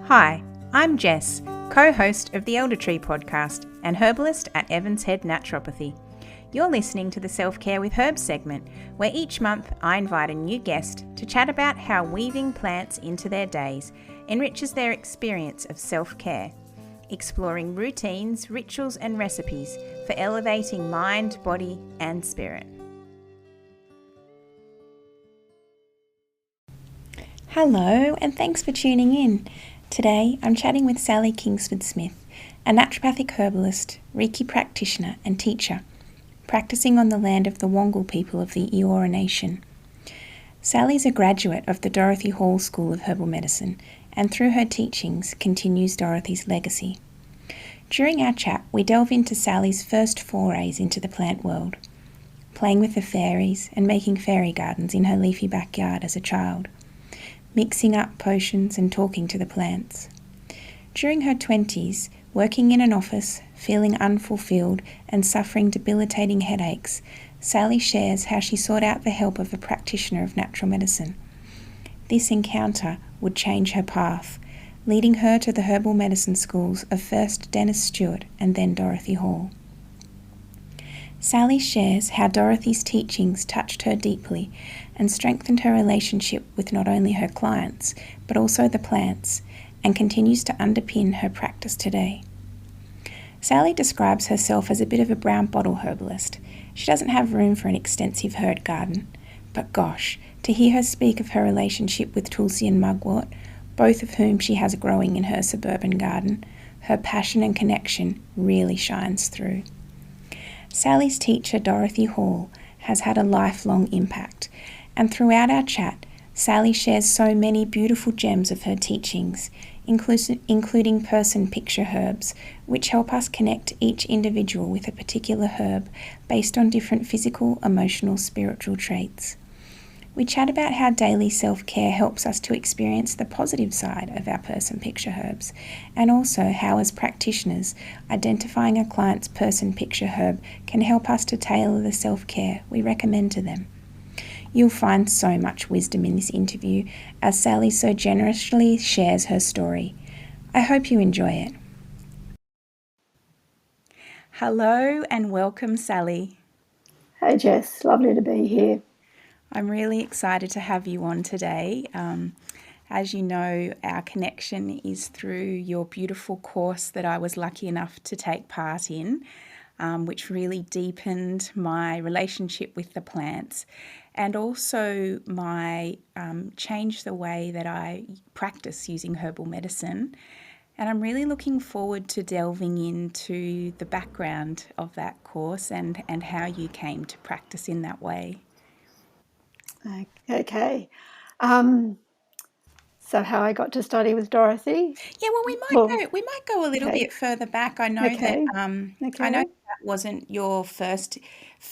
Hi, I'm Jess, co-host of the Elder Tree podcast and herbalist at Evans Head Naturopathy. You're listening to the Self-Care with Herbs segment, where each month I invite a new guest to chat about how weaving plants into their days enriches their experience of self-care, exploring routines, rituals and recipes for elevating mind, body and spirit. Hello and thanks for tuning in. Today I'm chatting with Sally Kingsford-Smith, a naturopathic herbalist, Reiki practitioner and teacher, practicing on the land of the Wangal people of the Eora nation. Sally's a graduate of the Dorothy Hall School of Herbal Medicine and through her teachings continues Dorothy's legacy. During our chat we delve into Sally's first forays into the plant world, playing with the fairies and making fairy gardens in her leafy backyard as a child, mixing up potions and talking to the plants. During her 20s, working in an office, feeling unfulfilled and suffering debilitating headaches, Sally shares how she sought out the help of a practitioner of natural medicine. This encounter would change her path, leading her to the herbal medicine schools of first Denis Stewart and then Dorothy Hall. Sally shares how Dorothy's teachings touched her deeply and strengthened her relationship with not only her clients, but also the plants, and continues to underpin her practice today. Sally describes herself as a bit of a brown bottle herbalist. She doesn't have room for an extensive herb garden, but gosh, to hear her speak of her relationship with Tulsi and Mugwort, both of whom she has growing in her suburban garden, her passion and connection really shines through. Sally's teacher, Dorothy Hall, has had a lifelong impact, and throughout our chat, Sally shares so many beautiful gems of her teachings, including person picture herbs, which help us connect each individual with a particular herb based on different physical, emotional, spiritual traits. We chat about how daily self-care helps us to experience the positive side of our person picture herbs, and also how as practitioners, identifying a client's person picture herb can help us to tailor the self-care we recommend to them. You'll find so much wisdom in this interview as Sally so generously shares her story. I hope you enjoy it. Hello and welcome, Sally. Hey Jess, lovely to be here. I'm really excited to have you on today. As you know, our connection is through your beautiful course that I was lucky enough to take part in, which really deepened my relationship with the plants and also changed the way that I practice using herbal medicine. And I'm really looking forward to delving into the background of that course and how you came to practice in that way. Okay. So how I got to study with Dorothy? Yeah, well, we might go a little bit further back. I know that Okay. wasn't your first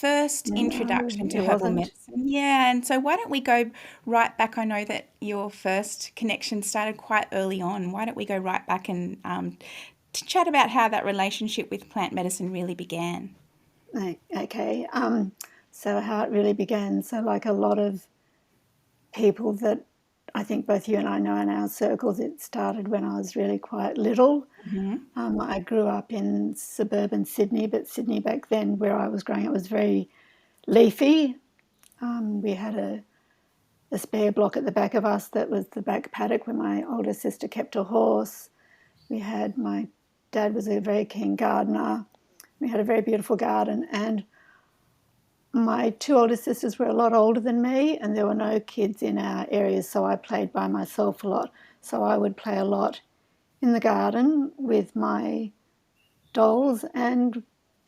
No, introduction to it herbal wasn't. medicine. Yeah, and so why don't we go right back? I know that your first connection started quite early on. Why don't we go right back and to chat about how that relationship with plant medicine really began? Okay. So how it really began. So like a lot of people that I think both you and I know in our circles, it started when I was really quite little. Mm-hmm. I grew up in suburban Sydney, but Sydney back then where I was growing up was very leafy. We had a spare block at the back of us that was the back paddock where my older sister kept a horse. My dad was a very keen gardener. We had a very beautiful garden, and my two older sisters were a lot older than me, and there were no kids in our areas, so I played by myself a lot. So I would play a lot in the garden with my dolls and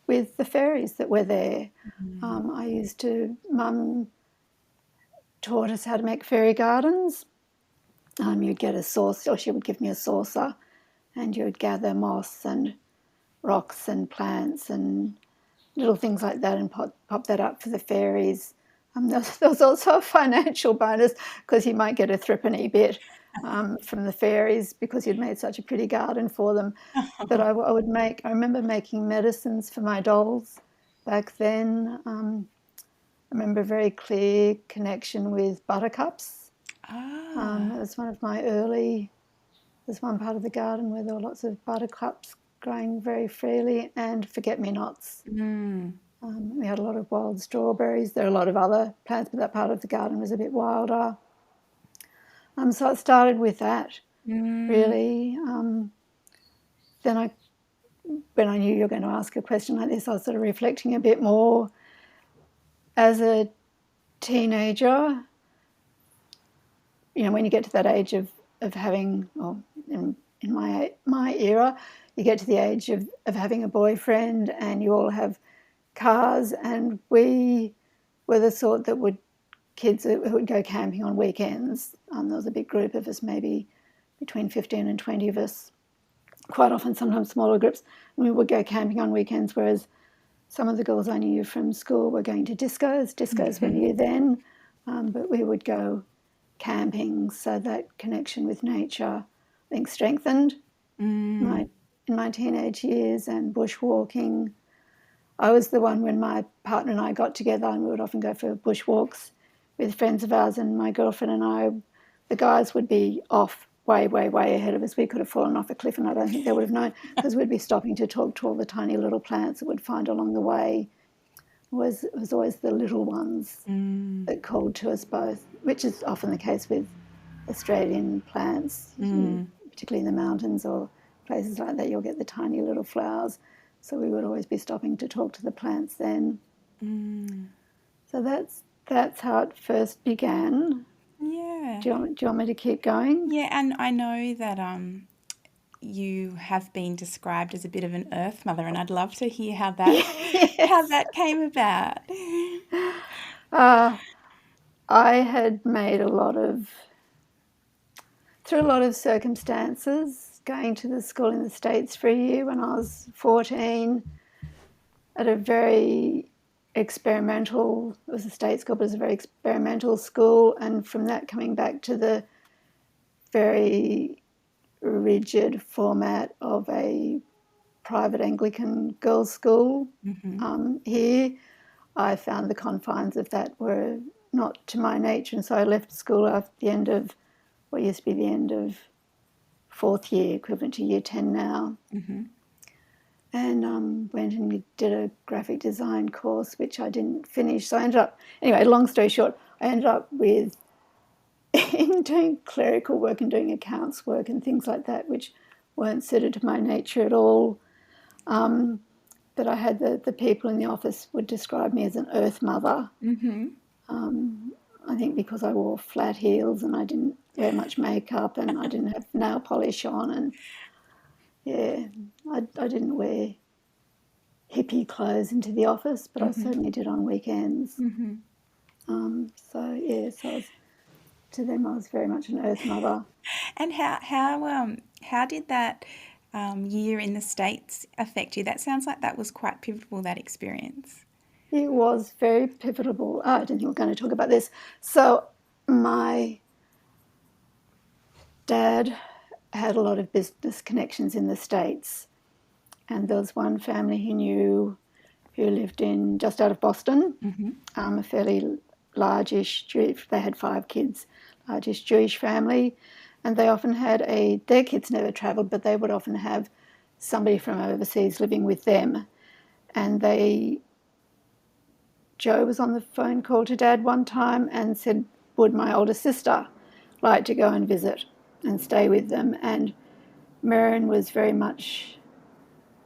with the fairies that were there. Mum taught us how to make fairy gardens. You'd get a saucer, or she would give me a saucer, and you would gather moss and rocks and plants and little things like that and pop that up for the fairies. There was also a financial bonus because you might get a threepenny bit from the fairies because you'd made such a pretty garden for them. But I remember making medicines for my dolls back then. I remember a very clear connection with buttercups. Ah. That was one of my early There's one part of the garden where there were lots of buttercups growing very freely and forget-me-nots. We had a lot of wild strawberries. There are a lot of other plants, but that part of the garden was a bit wilder. So it started with that, really. Then when I knew you were going to ask a question like this, I was sort of reflecting a bit more. As a teenager, when you get to that age of having, well, in my era, you get to the age of having a boyfriend and you all have cars, and we were the sort that kids who would go camping on weekends. There was a big group of us, maybe between 15 and 20 of us, quite often, sometimes smaller groups, and we would go camping on weekends, whereas some of the girls I knew from school were going to discos. Discos were new then, but we would go camping, so that connection with nature, I think, strengthened in my teenage years, and bushwalking. I was the one when my partner and I got together, and we would often go for bushwalks with friends of ours, and my girlfriend and I, the guys would be off way, way, way ahead of us. We could have fallen off a cliff, and I don't think they would have known, because we'd be stopping to talk to all the tiny little plants that we'd find along the way. It was always the little ones that called to us both, which is often the case with Australian plants, particularly in the mountains or places like that. You'll get the tiny little flowers. So we would always be stopping to talk to the plants then. So that's how it first began. Yeah. Do you want me to keep going? Yeah, and I know that you have been described as a bit of an earth mother, and I'd love to hear how that came about. I had made through a lot of circumstances, going to the school in the States for a year when I was 14, at a very experimental, it was a state school, but it was a very experimental school, and from that coming back to the very rigid format of a private Anglican girls' school here, I found the confines of that were not to my nature, and so I left school after the end of what used to be the end of fourth year, equivalent to year 10 now, and went and did a graphic design course, which I didn't finish. So I ended up, anyway, long story short, I ended up with in doing clerical work and doing accounts work and things like that, which weren't suited to my nature at all. But I had the people in the office would describe me as an earth mother. I think because I wore flat heels and I didn't wear much makeup and I didn't have nail polish on, and I didn't wear hippie clothes into the office, but I certainly did on weekends. So to them I was very much an earth mother. And how did that year in the States affect you? That sounds like that was quite pivotal, that experience. It was very pivotal. I didn't think we were going to talk about this. So my dad had a lot of business connections in the States, and there was one family he knew who lived in just out of Boston, a fairly largish Jewish, they had 5 kids, largish Jewish family, and they often had their kids never travelled, but they would often have somebody from overseas living with them, and Joe was on the phone call to Dad one time and said, would my older sister like to go and visit and stay with them? And Marion was very much,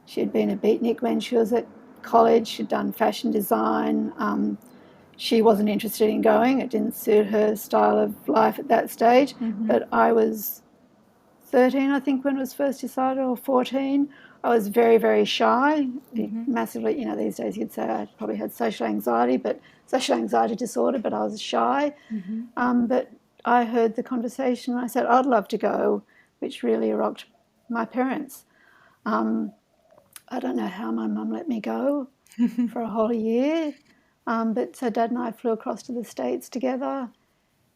she had been a beatnik when she was at college. She'd done fashion design. She wasn't interested in going. It didn't suit her style of life at that stage. But I was 13, I think, when it was first decided, or 14. I was very, very shy, massively, these days you'd say I probably had social anxiety disorder, but I was shy. But I heard the conversation and I said, I'd love to go, which really rocked my parents. I don't know how my mum let me go for a whole year. But so Dad and I flew across to the States together.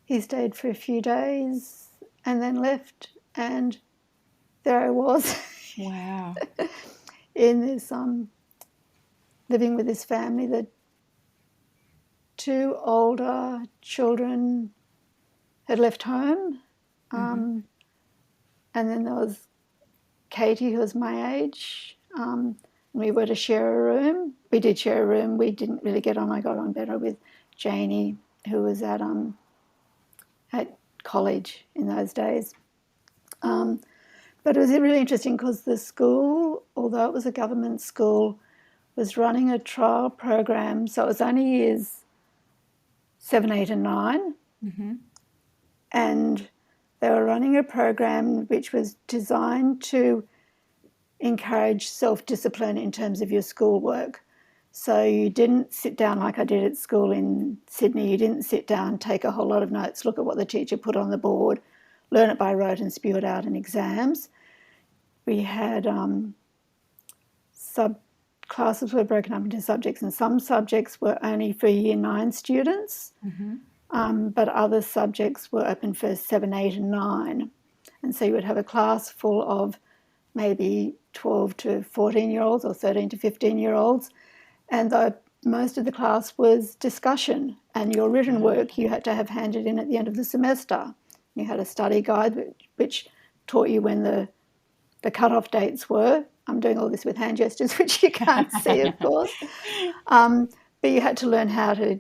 He stayed for a few days and then left, and there I was. Wow. In this, living with this family, that 2 older children had left home, and and then there was Katie, who was my age. We were to share a room. We did share a room. We didn't really get on. I got on better with Janie, who was at college in those days. But it was really interesting because the school, although it was a government school, was running a trial program. So it was only years 7, 8 and 9. Mm-hmm. And they were running a program which was designed to encourage self-discipline in terms of your schoolwork. So you didn't sit down like I did at school in Sydney. You didn't sit down, take a whole lot of notes, look at what the teacher put on the board, learn it by rote and spew it out in exams. We had classes were broken up into subjects, and some subjects were only for year 9 students, but other subjects were open for 7, 8 and 9. And so you would have a class full of maybe 12 to 14-year-olds or 13 to 15-year-olds, and most of the class was discussion, and your written work you had to have handed in at the end of the semester. You had a study guide which taught you when the cut-off dates were. I'm doing all this with hand gestures, which you can't see, of course. But you had to learn how to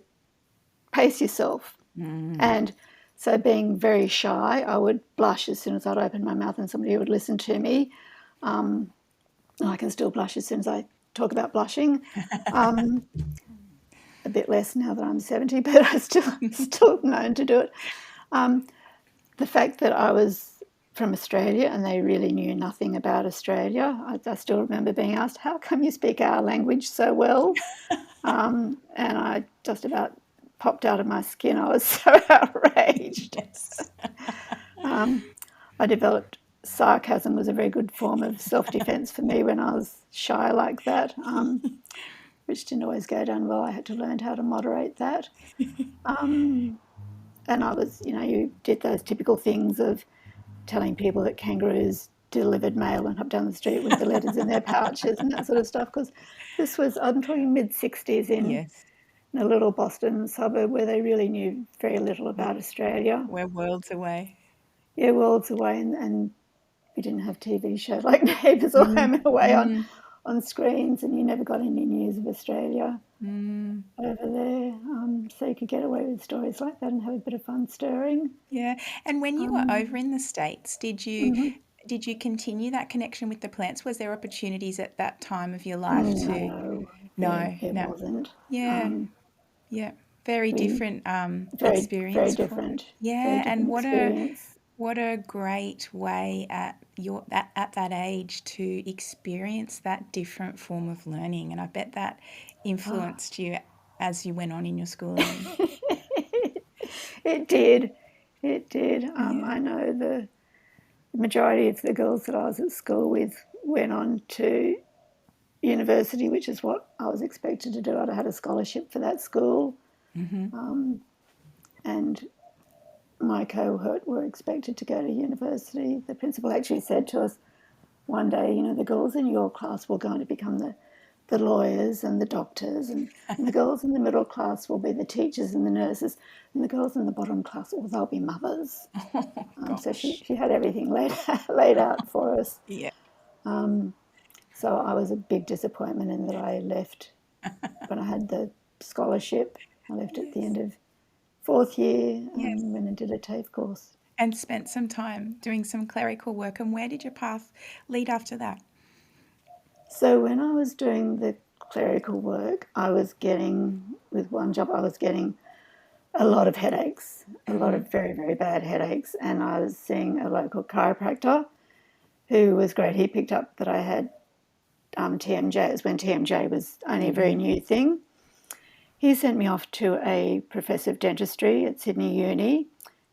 pace yourself. And so being very shy, I would blush as soon as I'd open my mouth and somebody would listen to me. And I can still blush as soon as I talk about blushing. A bit less now that I'm 70, but I still known to do it. The fact that I was from Australia and they really knew nothing about Australia. I still remember being asked, how come you speak our language so well? And I just about popped out of my skin. I was so outraged. Yes. I developed sarcasm was a very good form of self-defense for me when I was shy like that, which didn't always go down well. I had to learn how to moderate that. And I was, you did those typical things of telling people that kangaroos delivered mail and up down the street with the letters in their pouches and that sort of stuff, because this was, I'm talking mid-60s in a little Boston suburb where they really knew very little about Australia. We're worlds away. Yeah, worlds away, and we didn't have TV shows like Neighbours or Home and Away on screens, and you never got any news of Australia over there. So you could get away with stories like that and have a bit of fun stirring. Yeah. And when you were over in the States, did you continue that connection with the plants? Was there opportunities at that time of your life to? No, it wasn't. Yeah. Yeah. Very different experience. Very different. Yeah. Very different And experience. what a great way at that age to experience that different form of learning. And I bet that influenced you as you went on in your schooling. It did. I know the majority of the girls that I was at school with went on to university, which is what I was expected to do. I had a scholarship for that school. And my cohort were expected to go to university. The principal actually said to us one day, the girls in your class were going to become the lawyers and the doctors, and the girls in the middle class will be the teachers and the nurses, and the girls in the bottom class, they'll be mothers. So she had everything laid out for us. Yeah. So I was a big disappointment in that I left when I had the scholarship. I left at the end of 4th year and went and did a TAFE course. And spent some time doing some clerical work. And where did your path lead after that? So when I was doing the clerical work, I was getting, with one job, I was getting a lot of headaches, a lot of very, very bad headaches. And I was seeing a local chiropractor who was great. He picked up that I had TMJ. It was when TMJ was only a very new thing. He sent me off to a professor of dentistry at Sydney Uni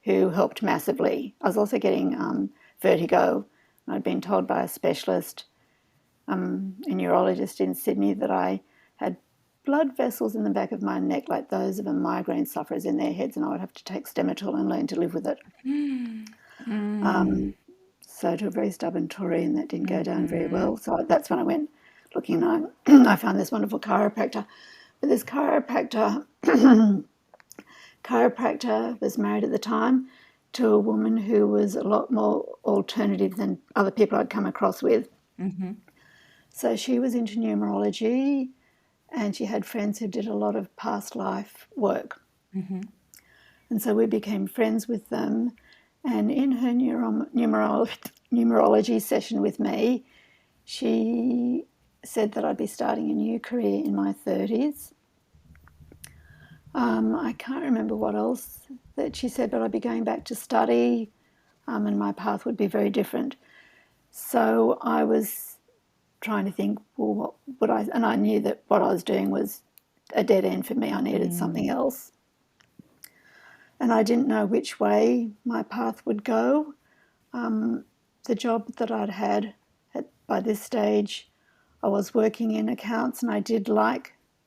who helped massively. I was also getting vertigo. I'd been told by a specialist, a neurologist in Sydney, that I had blood vessels in the back of my neck like those of a migraine sufferers in their heads, and I would have to take Stematol and learn to live with it. So to a very stubborn Tory, and that didn't go down very well. So that's when I went looking, and I found this wonderful chiropractor. But this chiropractor was married at the time, to a woman who was a lot more alternative than other people I'd come across with. Mm-hmm. So she was into numerology, and she had friends who did a lot of past life work. Mm-hmm. And so we became friends with them. And in her numerology session with me, she said that I'd be starting a new career in my 30s. I can't remember what else that she said, but I'd be going back to study, and my path would be very different. So I was trying to think, well, what would I? And I knew that what I was doing was a dead end for me. I needed something else. And I didn't know which way my path would go. The job that I'd had by this stage, I was working in accounts, and I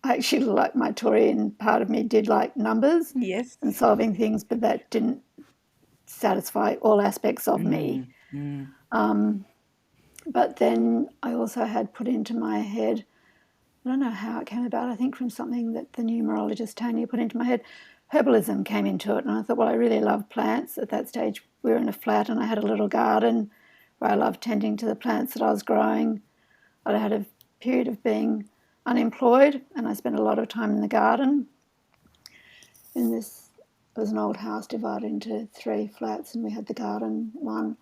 actually like my Taurian part of me did like numbers Yes. and solving things, but that didn't satisfy all aspects of me. But then I also had put into my head, I don't know how it came about, I think from something that the numerologist Tanya put into my head, herbalism came into it. And I thought, well, I really love plants. At that stage, we were in a flat and I had a little garden where I loved tending to the plants that I was growing. I had a period of being unemployed, and I spent a lot of time in the garden. It was an old house divided into 3 flats, and we had the garden one.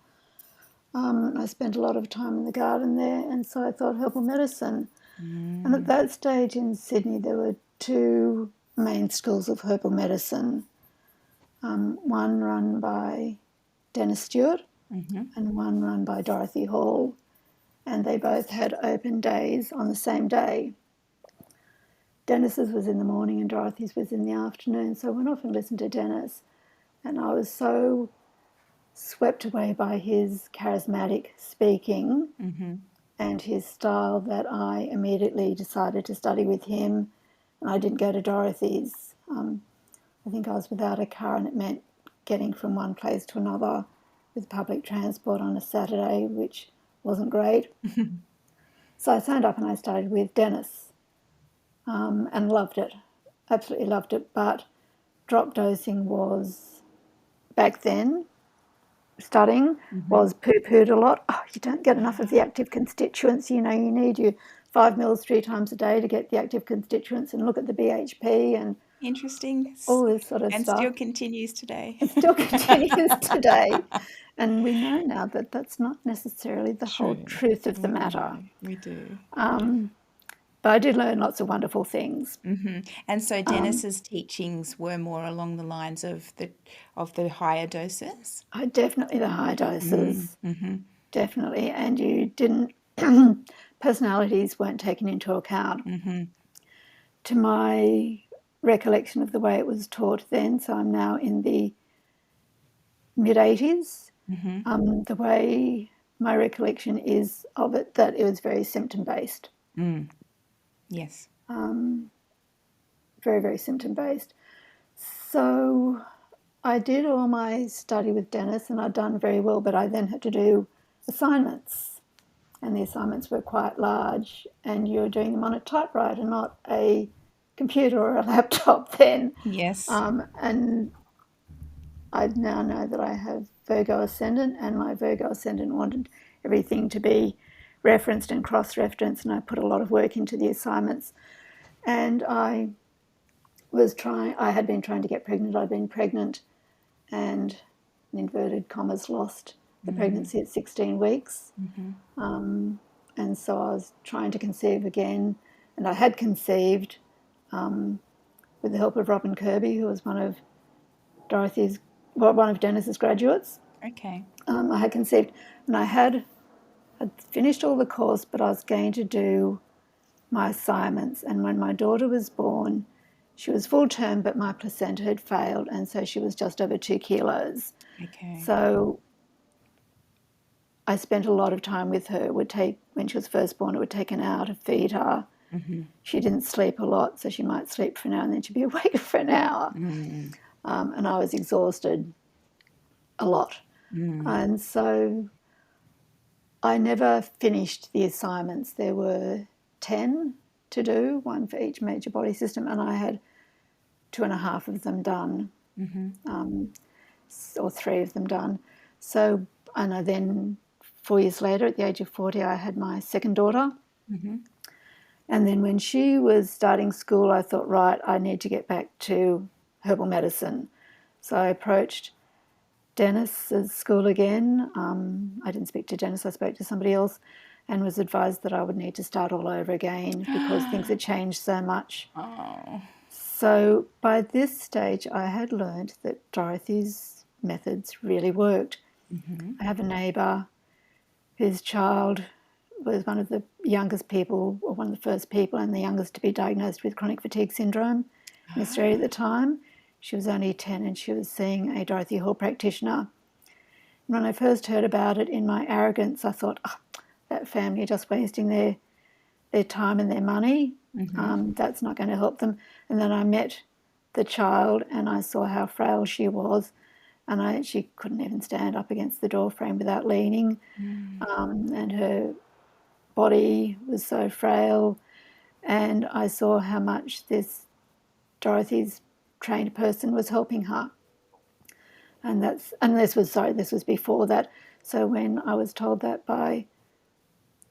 I spent a lot of time in the garden there, and so I thought herbal medicine. And at that stage in Sydney, there were 2 main schools of herbal medicine, one run by Denis Stewart and one run by Dorothy Hall, and they both had open days on the same day. Denis's was in the morning and Dorothy's was in the afternoon, so I went off and listened to Denis, and I was so swept away by his charismatic speaking and his style that I immediately decided to study with him, and I didn't go to Dorothy's. I think I was without a car, and it meant getting from one place to another with public transport on a Saturday, which wasn't great. So I signed up and I started with Denis, and loved it, absolutely loved it. But drop dosing was, back then, studying was poo-pooed a lot. Oh, you don't get enough of the active constituents. You need your 5 mils 3 times a day to get the active constituents, and look at the BHP and Interesting. all this sort of And stuff. still continues today. It still continues today. And we know now that that's not necessarily the whole truth of the matter. We do. But I did learn lots of wonderful things. And so Denis's teachings were more along the lines of the higher doses. Definitely the high doses, definitely. And you didn't, personalities weren't taken into account. To my recollection of the way it was taught then, so I'm now in the mid-80s, the way my recollection is of it, that it was very symptom-based. Yes. Very, very symptom-based. So I did all my study with Denis, and I'd done very well, but I then had to do assignments, and the assignments were quite large, and you were doing them on a typewriter, not a computer or a laptop then. Yes. And I now know that I have Virgo Ascendant, and my Virgo Ascendant wanted everything to be referenced and cross-referenced, and I put a lot of work into the assignments. And I had been trying to get pregnant. I'd been pregnant and, in inverted commas, lost the pregnancy at 16 weeks. And so I was trying to conceive again, and I had conceived with the help of Robin Kirby, who was one of Denis's graduates. Okay. I had conceived, and I'd finished all the course, but I was going to do my assignments. And when my daughter was born, she was full term, but my placenta had failed, and so she was just over 2 kilos. Okay. So I spent a lot of time with her. When she was first born, it would take an hour to feed her. She didn't sleep a lot, so she might sleep for an hour and then she'd be awake for an hour. And I was exhausted a lot. And so I never finished the assignments. There were 10 to do, 1 for each major body system, and I had 2.5 of them done. or 3 of them done. So, and I then 4 years later, at the age of 40, I had my second daughter. Mm-hmm. And then when she was starting school, I thought, right, I need to get back to herbal medicine. So I approached Denis's school again. I didn't speak to Denis, I spoke to somebody else, and was advised that I would need to start all over again because things had changed so much. Oh. So by this stage, I had learned that Dorothy's methods really worked. Mm-hmm. I have a neighbour whose child was one of the youngest people, or one of the first people and the youngest to be diagnosed with chronic fatigue syndrome in Australia at the time. She was only 10 and she was seeing a Dorothy Hall practitioner. And when I first heard about it, in my arrogance, I thought, oh, that family are just wasting their time and their money. Mm-hmm. That's not going to help them. And then I met the child and I saw how frail she was. And she couldn't even stand up against the door frame without leaning. And her body was so frail. And I saw how much this Dorothy's trained person was helping her. And this was before that. So when I was told that by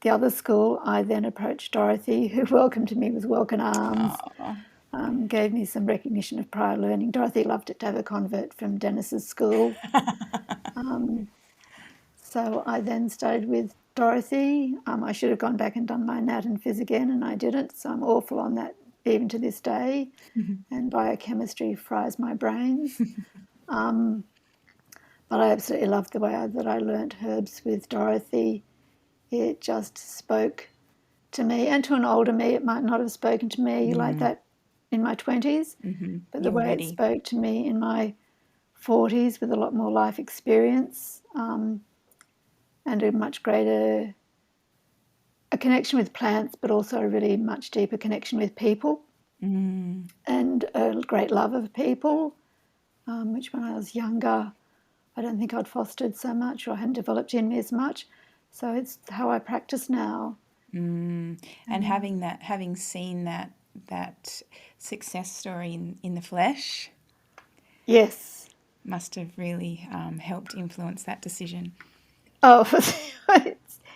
the other school, I then approached Dorothy, who welcomed me with welcome arms, Oh. gave me some recognition of prior learning. Dorothy loved it to have a convert from Denis's school. So I then studied with Dorothy. I should have gone back and done my nat and phys again, and I didn't. So I'm awful on that even to this day. And biochemistry fries my brains. But I absolutely loved the way that I learnt herbs with Dorothy. It just spoke to me, and to an older me, it might not have spoken to me like that in my 20s, Mm-hmm. but the You're way it ready. spoke to me in my 40s with a lot more life experience, and a much greater a connection with plants, but also a really much deeper connection with people, and a great love of people, which when I was younger, I don't think I'd fostered so much or hadn't developed in me as much. So it's how I practice now. And having seen that success story in the flesh Yes. must have really helped influence that decision. Oh,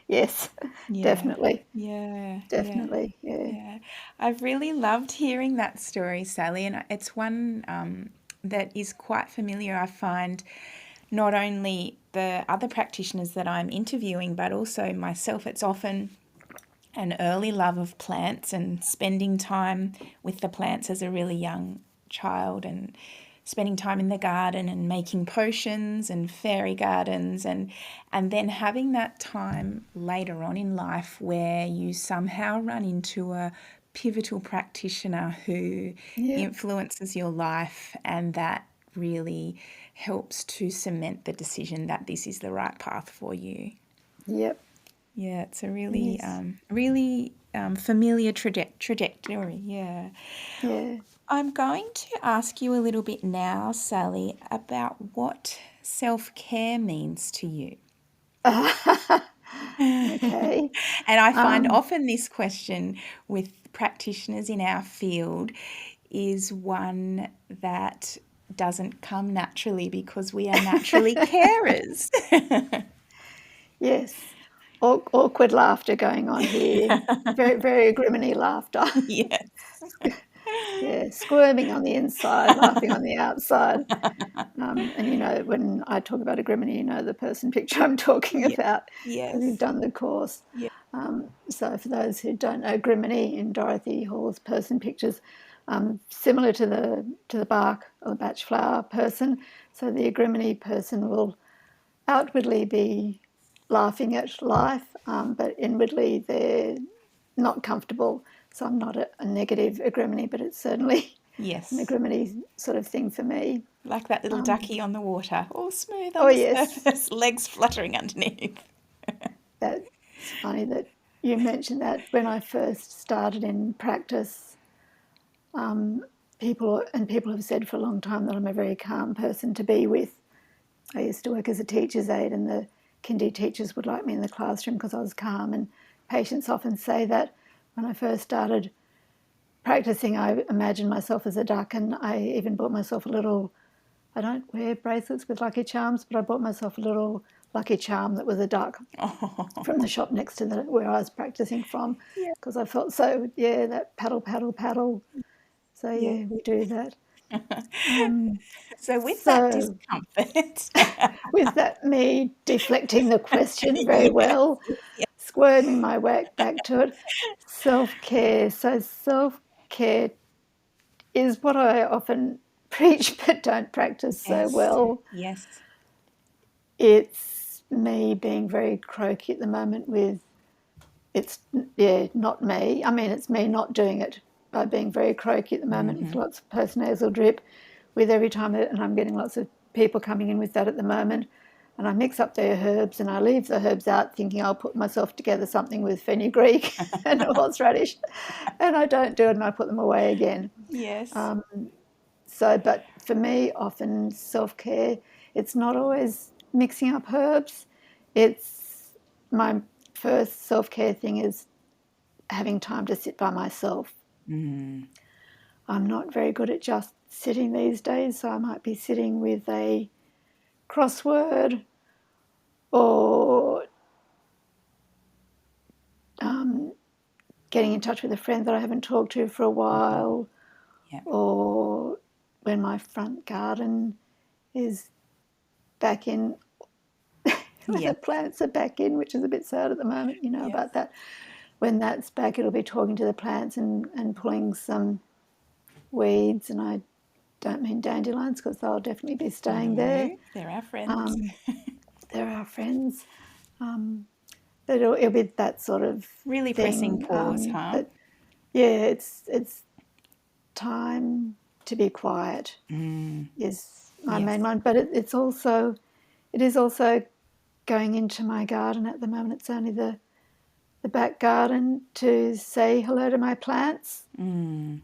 yes, Yeah, definitely, yeah, yeah, definitely, yeah. yeah. I've really loved hearing that story, Sally, and it's one that is quite familiar. I find not only the other practitioners that I'm interviewing, but also myself. It's often an early love of plants and spending time with the plants as a really young child and spending time in the garden and making potions and fairy gardens and then having that time later on in life where you somehow run into a pivotal practitioner who Yeah, influences your life and that really helps to cement the decision that this is the right path for you. yep, Yeah, it's a really, yes, familiar trajectory. Yeah. yeah. I'm going to ask you a little bit now, Sally, about what self care means to you. Okay. And I find Um, often this question with practitioners in our field is one that doesn't come naturally because we are naturally carers. yes. Awkward laughter going on here. Very, very agrimony laughter. Yes. Yeah, squirming on the inside, laughing on the outside. And when I talk about agrimony, the person picture I'm talking Yeah. about because we've Yes. done the course. Yeah. So for those who don't know, Griminy in Dorothy Hall's person pictures, similar to the bark or the batch flower person. So the Griminy person will outwardly be laughing at life, but inwardly they're not comfortable. So I'm not a negative agrimony, but it's certainly an Yes. agrimony sort of thing for me. Like that little ducky on the water, all smooth Oh on the yes, surface, legs fluttering underneath. that's funny that you mentioned that. When I first started in practice, people have said for a long time that I'm a very calm person to be with. I used to work as a teacher's aide, and the kindy teachers would like me in the classroom because I was calm. And patients often say that when I first started practicing, I imagined myself as a duck, and I even bought myself a little I don't wear bracelets with lucky charms, but I bought myself a little lucky charm that was a duck from the shop next to where I was practicing from, Yeah. because I felt so, that paddle, paddle, paddle. So, Yeah. we do that. So with that So, discomfort, with that, me deflecting the question very yes, well, yes, squirming my way back to it. Self-care. So self-care is what I often preach but don't practice so yes, well. yes. It's me being very croaky at the moment with, it's, not me. I mean, it's me not doing it by being very croaky at the moment with lots of postnasal drip with every time, and I'm getting lots of people coming in with that at the moment. And I mix up their herbs and I leave the herbs out thinking I'll put myself together something with fenugreek and horseradish, and I don't do it and I put them away again. Yes. So, but for me, often self-care, it's not always mixing up herbs. It's my first self-care thing is having time to sit by myself. I'm not very good at just sitting these days, so I might be sitting with a crossword or getting in touch with a friend that I haven't talked to for a while, Yeah. or when my front garden is back in, when Yeah. the plants are back in, which is a bit sad at the moment, you know Yes. about that. When that's back, it'll be talking to the plants and pulling some weeds, and I don't mean dandelions because they'll definitely be staying there. No, they're our friends. They're our friends. But it'll be that sort of Really pressing thing. pause, huh? But yeah, it's time to be quiet is my Yes. main one. But it is also going into my garden at the moment. It's only the back garden to say hello to my plants, and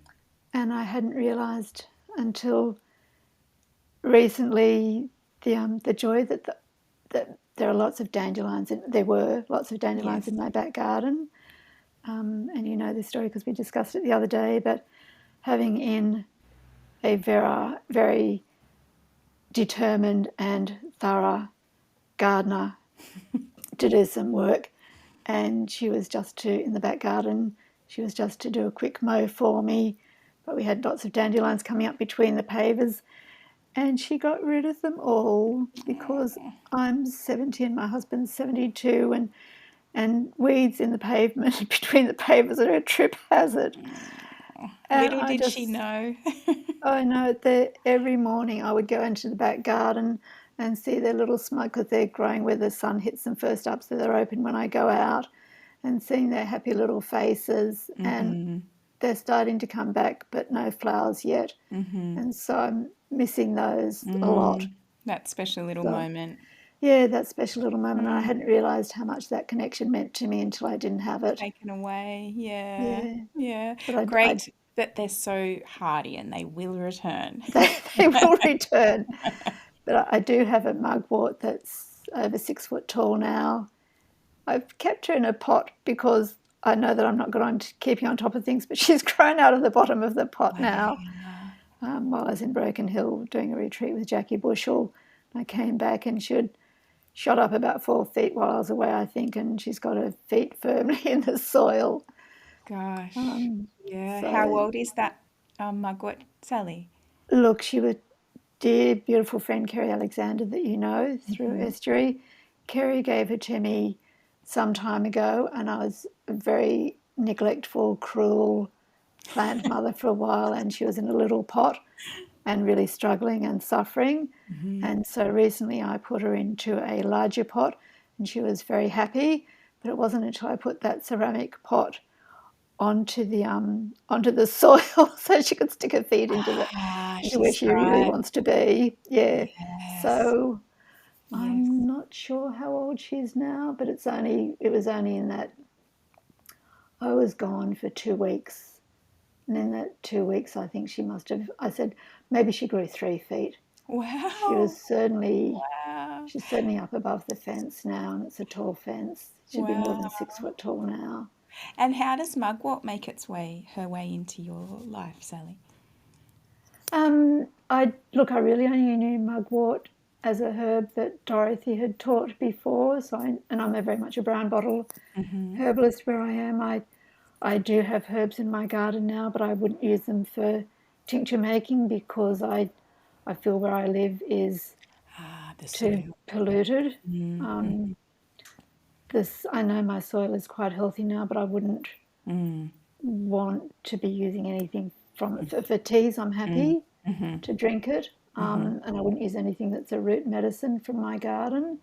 I hadn't realised until recently the joy that there are lots of dandelions. There were lots of dandelions Yes. in my back garden, and you know this story because we discussed it the other day. But having in a very very determined and thorough gardener to do some work, and she was just to in the back garden. She was just to do a quick mow for me, but we had lots of dandelions coming up between the pavers, and she got rid of them all because I'm 70 and my husband's 72, and weeds in the pavement between the pavers are a trip hazard. And Little did she know. I know that every morning I would go into the back garden and see their little smoke because they're growing where the sun hits them first up, so they're open when I go out, and seeing their happy little faces, and they're starting to come back, but no flowers yet. And so I'm missing those a lot. That special little So, moment yeah, that special little moment. And I hadn't realised how much that connection meant to me until I didn't have it. taken away. Yeah. Yeah, Yeah. but Great that they're so hardy and they will return. they will return. But I do have a mugwort that's over 6 foot tall now. I've kept her in a pot because I know that I'm not good on keeping on top of things, but she's grown out of the bottom of the pot now. Wow. While I was in Broken Hill doing a retreat with Jackie Bushell, I came back and she'd shot up about 4 feet while I was away, I think, and she's got her feet firmly in the soil. Gosh. Yeah. How So, old is that mugwort, Sally? look, she was dear, beautiful friend Kerry Alexander that you know through Estuary. Kerry gave her to me some time ago, and I was a very neglectful, cruel plant mother for a while, and she was in a little pot and really struggling and suffering. And so recently I put her into a larger pot, and she was very happy. But it wasn't until I put that ceramic pot onto the soil so she could stick her feet Ah, into where she's she really thrived. wants to be. Yeah. Yes. So Yes. I'm not sure how old she is now, but it was only in that I was gone for 2 weeks. And in that 2 weeks I think she must have, I said maybe she grew 3 feet. She Wow. was certainly Wow. she's certainly up above the fence now, and it's a tall fence. She'd be more Wow. than 6 foot tall now. And how does mugwort make her way into your life, Sally? I really only knew mugwort as a herb that Dorothy had taught before. And I'm very much a brown bottle herbalist where I am. I do have herbs in my garden now, but I wouldn't use them for tincture making because I feel where I live is The too soil. polluted. I know my soil is quite healthy now, but I wouldn't want to be using anything from it. For teas, I'm happy to drink it, and I wouldn't use anything that's a root medicine from my garden,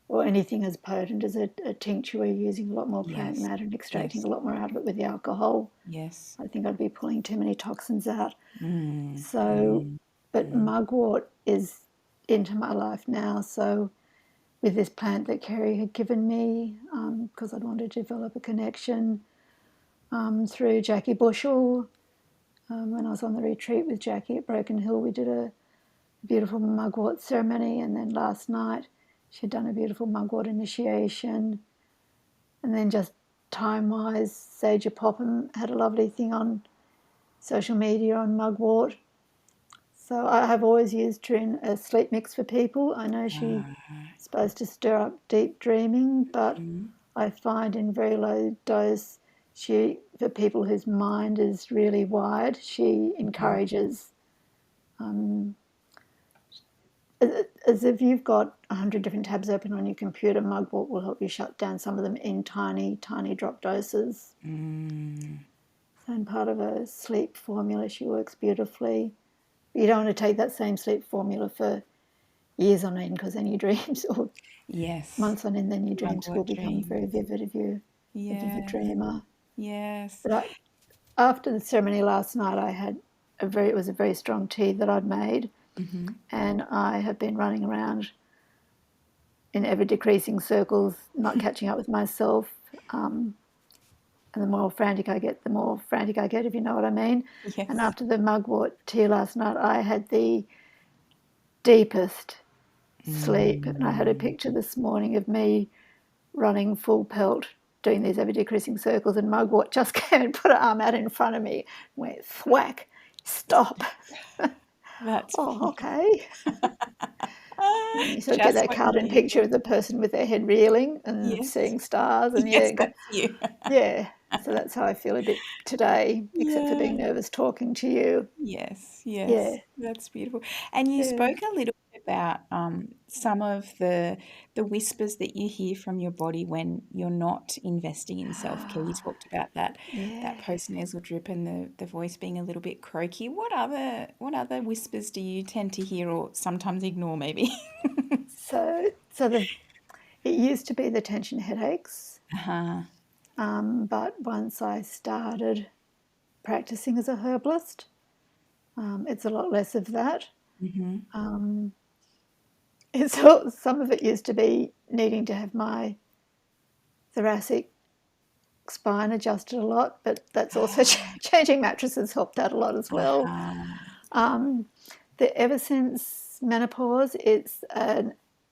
or anything as potent as a tincture where you're using a lot more plant Yes. matter and extracting Yes. a lot more out of it with the alcohol. Yes. I think I'd be pulling too many toxins out. So, but mugwort is into my life now. So, with this plant that Kerry had given me, because I'd wanted to develop a connection through Jackie Bushell. When I was on the retreat with Jackie at Broken Hill, we did a beautiful mugwort ceremony, and then last night she'd done a beautiful mugwort initiation. And then just time-wise, Saja Popham had a lovely thing on social media on mugwort. So I have always used her in a sleep mix for people. I know she's supposed to stir up deep dreaming, but I find in very low dose, for people whose mind is really wide, she encourages, as if you've got 100 different tabs open on your computer, mugwort will help you shut down some of them in tiny, tiny drop doses. So in part of a sleep formula, she works beautifully. But you don't want to take that same sleep formula for years on end, because then your dreams, or Yes. months on end, then your dreams will Mugwort become very dreams. vivid if you're a vivid Yes. dreamer. Yes. But after the ceremony last night, it was a very strong tea that I'd made, and I have been running around in ever decreasing circles, not catching up with myself. And the more frantic I get, if you know what I mean. And Yes. after the mugwort tea last night, I had the deepest sleep. And I had a picture this morning of me running full pelt, doing these ever decreasing circles, and mugwort just came and put her arm out in front of me, went thwack, stop. That's Oh, okay. And then you sort of get just that what you cartoon picture needed. of the person with their head reeling and Yes. seeing stars, and Yes, go, that's you. yeah. So that's how I feel a bit today, except for Yeah. being nervous talking to you. Yes, Yeah, yes, that's beautiful. And you yeah. spoke a little bit about some of the whispers that you hear from your body when you're not investing in self-care. You talked about that Yeah. postnasal drip and the voice being a little bit croaky. What other whispers do you tend to hear or sometimes ignore maybe? So it used to be the tension headaches, Uh-huh. but once I started practicing as a herbalist, it's a lot less of that. Some of it used to be needing to have my thoracic spine adjusted a lot, but that's also changing mattresses helped out a lot as well. Uh-huh. Ever since menopause, it's a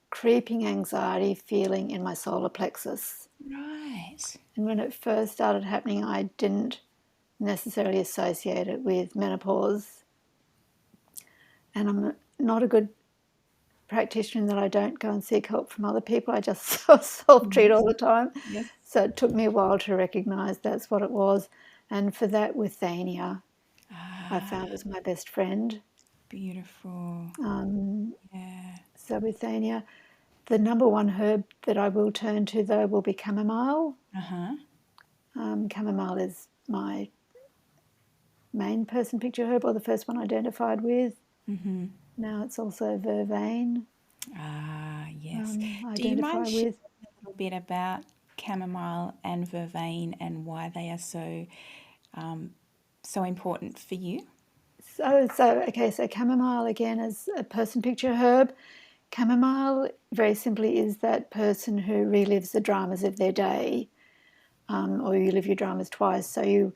creeping anxiety feeling in my solar plexus. Right. And when it first started happening, I didn't necessarily associate it with menopause. And I'm not a good practitioner in that I don't go and seek help from other people. I just self-treat all Yes. the time. Yes. So it took me a while to recognise that's what it was. And for that, withania, I Ah, found was my best friend. beautiful. Yeah. So withania, the number one herb that I will turn to, though, will be chamomile. Uh-huh. Chamomile is my main person picture herb, or the first one identified with. Now it's also vervain, Ah, yes. Do you identify mind sharing with. a little bit about chamomile and vervain and why they are so important for you? So chamomile again is a person picture herb. Chamomile, very simply, is that person who relives the dramas of their day, or you live your dramas twice. So you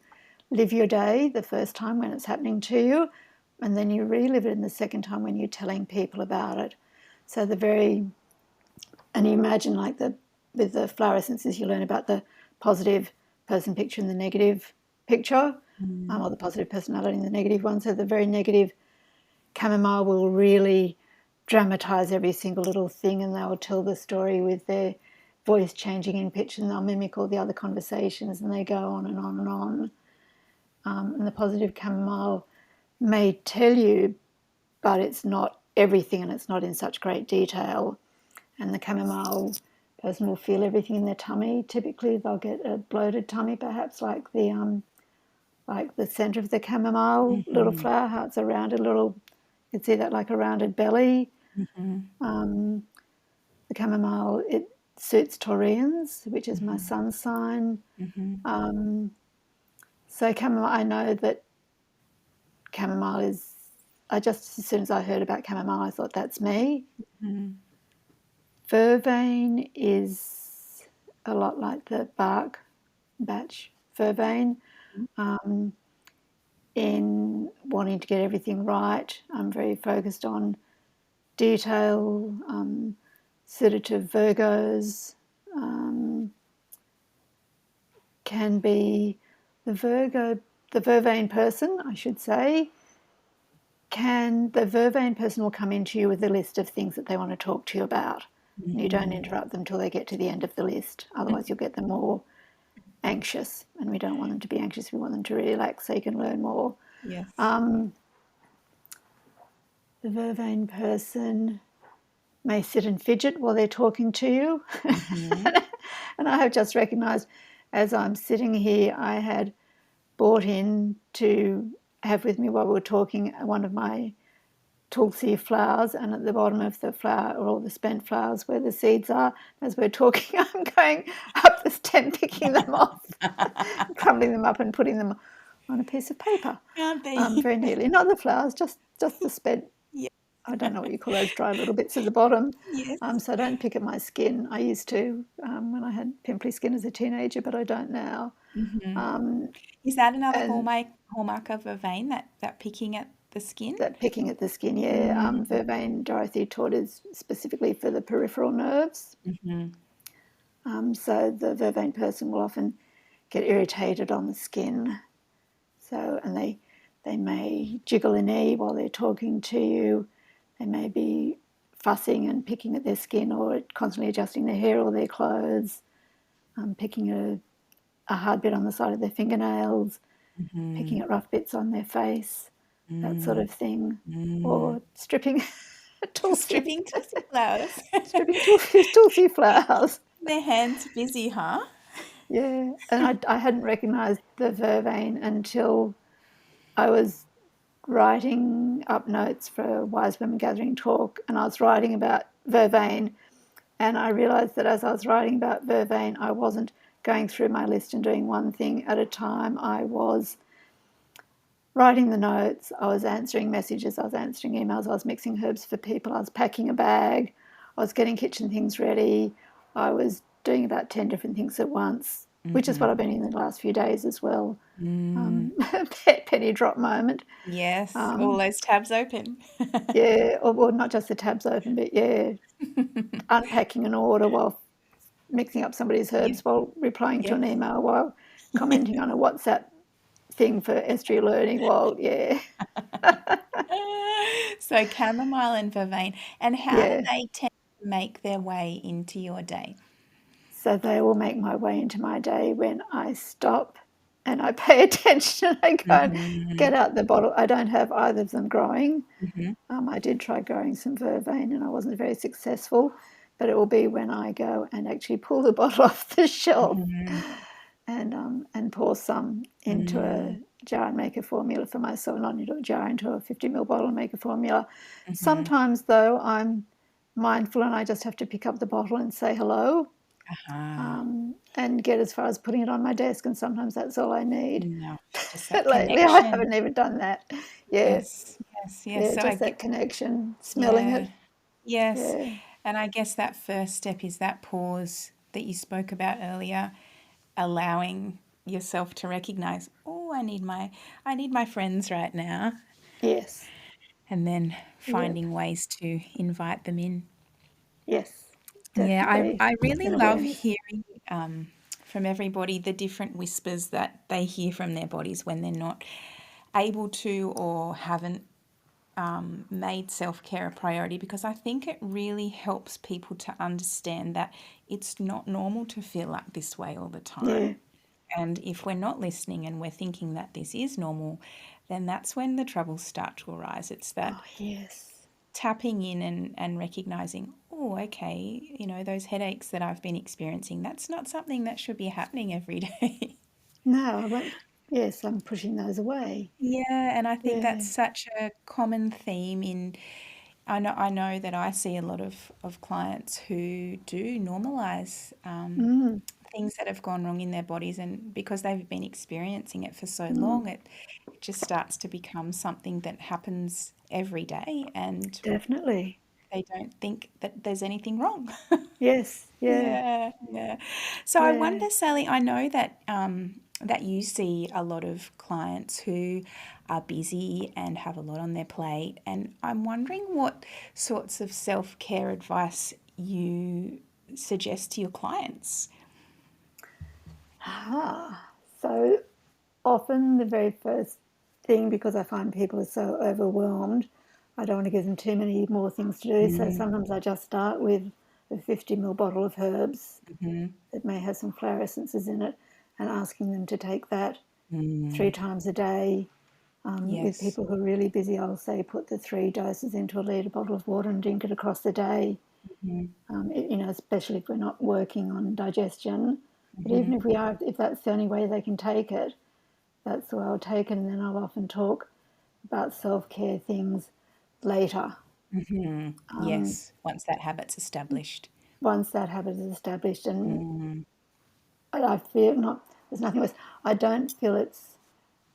live your day the first time when it's happening to you, and then you relive it in the second time when you're telling people about it. So and you imagine with the flower essences, you learn about the positive person picture and the negative picture, Mm. or the positive personality and the negative one. So the very negative chamomile will really dramatize every single little thing, and they will tell the story with their voice changing in pitch, and they'll mimic all the other conversations, and they go on and on and on. And the positive chamomile may tell you, but it's not everything, and it's not in such great detail. And the chamomile person will feel everything in their tummy. Typically, they'll get a bloated tummy, perhaps like the centre of the chamomile little Mm-hmm. flower, how it's a rounded little. You can see that like a rounded belly. Mm-hmm. The chamomile, it suits Taurians, which is my Mm-hmm. sun sign. Mm-hmm. So chamomile, I know that chamomile is. I just as soon as I heard about chamomile, I thought that's me. Mm-hmm. Vervain is a lot like the bark batch vervain. In wanting to get everything right, I'm very focused on detail. Sedative Virgos can be the vervain person, I should say. The vervain person will come into you with a list of things that they want to talk to you about. And you don't Mm-hmm. interrupt them till they get to the end of the list. Otherwise, you'll get them more anxious, and we don't want them to be anxious. We want them to relax so you can learn more. Yes. The vervain person may sit and fidget while they're talking to you. Mm-hmm. And I have just recognised as I'm sitting here, I had brought in to have with me while we were talking one of my tulsi flowers, and at the bottom of the flower are all the spent flowers where the seeds are. As we're talking, I'm going up the stem, picking them off, crumbling them up and putting them on a piece of paper Aren't they? very neatly. Not the flowers, just the spent, Yeah. I don't know what you call those dry little bits at the bottom. Yes. So I don't pick at my skin. I used to when I had pimply skin as a teenager, but I don't now. Mm-hmm. Um, Is that another and hallmark of a vein, that picking at the skin? that picking at the skin, yeah. Mm-hmm. Vervain, Dorothy taught is specifically for the peripheral nerves. Mm-hmm. So the vervain person will often get irritated on the skin. So, and they may jiggle a knee while they're talking to you. They may be fussing and picking at their skin, or constantly adjusting their hair or their clothes, picking a hard bit on the side of their fingernails, Mm-hmm. picking at rough bits on their face, that sort Mm. of thing, Mm. or stripping tulsi, Stripping tussie flowers. stripping tulsi flowers. Their hands busy, huh? Yeah, and I hadn't recognised the vervain until I was writing up notes for a Wise Women Gathering talk, and I was writing about vervain, and I realised that as I was writing about vervain, I wasn't going through my list and doing one thing at a time. I was writing the notes, I was answering messages, I was answering emails, I was mixing herbs for people, I was packing a bag, I was getting kitchen things ready, I was doing about 10 different things at once, which is what I've Mm-hmm. been in the last few days as well. Mm. Penny drop moment. Yes, all those tabs open. Yeah, or well, not just the tabs open, but yeah, unpacking an order while mixing up somebody's Yeah. herbs, while replying to an Yes. email, while commenting on a WhatsApp thing for estuary learning, while, yeah, So chamomile and vervain. And how do yeah. they tend to make their way into your day? So they will make my way into my day when I stop and I pay attention. I go and Mm-hmm. get out the bottle. I don't have either of them growing. Mm-hmm. I did try growing some vervain and I wasn't very successful, but it will be when I go and actually pull the bottle off the shelf Mm-hmm. and pour some into a jar and make a formula for myself, not into a jar, into a 50 ml bottle and make a formula. Mm-hmm. Sometimes, though, I'm mindful and I just have to pick up the bottle and say hello, Uh-huh. and get as far as putting it on my desk, and sometimes that's all I need. No, just that But lately, I connection. haven't even done that. Yeah, Yes, yes, yes. yeah, So I just get, that connection, smelling yeah, it. yes. Yeah, And I guess that first step is that pause that you spoke about earlier, allowing yourself to recognize, oh, I need my friends right now, yes, and then yep, finding ways to invite them in. yes, Yeah, I definitely. I It's really an love awareness. hearing from everybody, the different whispers that they hear from their bodies when they're not able to or haven't made self-care a priority, because I think it really helps people to understand that it's not normal to feel like this way all the Yeah. time. And if we're not listening and we're thinking that this is normal, then that's when the troubles start to arise. It's Oh, that yes. tapping in and recognizing, oh, okay, those headaches that I've been experiencing, that's not something that should be happening every day. No, I won't. Yes, I'm pushing those away. Yeah, and I think that's Yeah. such a common theme in I know that I see a lot of clients who do normalize Mm, things that have gone wrong in their bodies, and because they've been experiencing it for so mm, long, it just starts to become something that happens every day, and definitely. they don't think that there's anything wrong. Yes. Yeah. Yeah, yeah. So I Yeah. wonder, Sally, I know that that you see a lot of clients who are busy and have a lot on their plate, and I'm wondering what sorts of self-care advice you suggest to your clients. Ah. So often the very first thing, because I find people are so overwhelmed, I don't want to give them too many more things to do. So Mm, sometimes I just start with a 50 ml bottle of herbs mhm. that may have some flower essences in it, and asking them to take that three Mm, times a day. With yes. people who are really busy, I'll say put the 3 doses into a litre bottle of water and drink it across the day. Mhm, Especially if we're not working on digestion. But even mhm, if we are, if that's the only way they can take it, that's the way I'll take it. And then I'll often talk about self-care things later. mhm. Yes, once that habit's established. Once that habit is established, and Mm, I feel not, there's nothing worse. I don't feel it's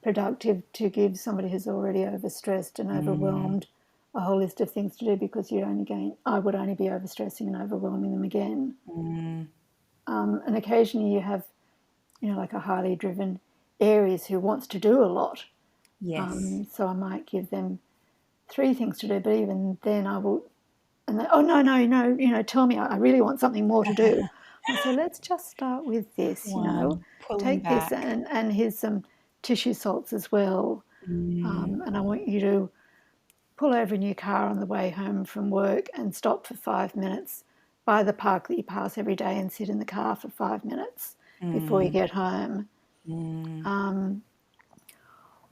productive to give somebody who's already overstressed and mm, overwhelmed a whole list of things to do, because I would only be overstressing and overwhelming them again. mm. And occasionally you have, like a highly driven Aries who wants to do a lot. Yes. So I might give them 3 things to do, but even then I will, and they, oh, no, no, no, tell me, I really want something more to do. I'll say, let's just start with this, One, pulling take this, back. and here's some tissue salts as well. Mm, And I want you to pull over in your car on the way home from work and stop for 5 minutes by the park that you pass every day and sit in the car for 5 minutes before you mm, get home. mm.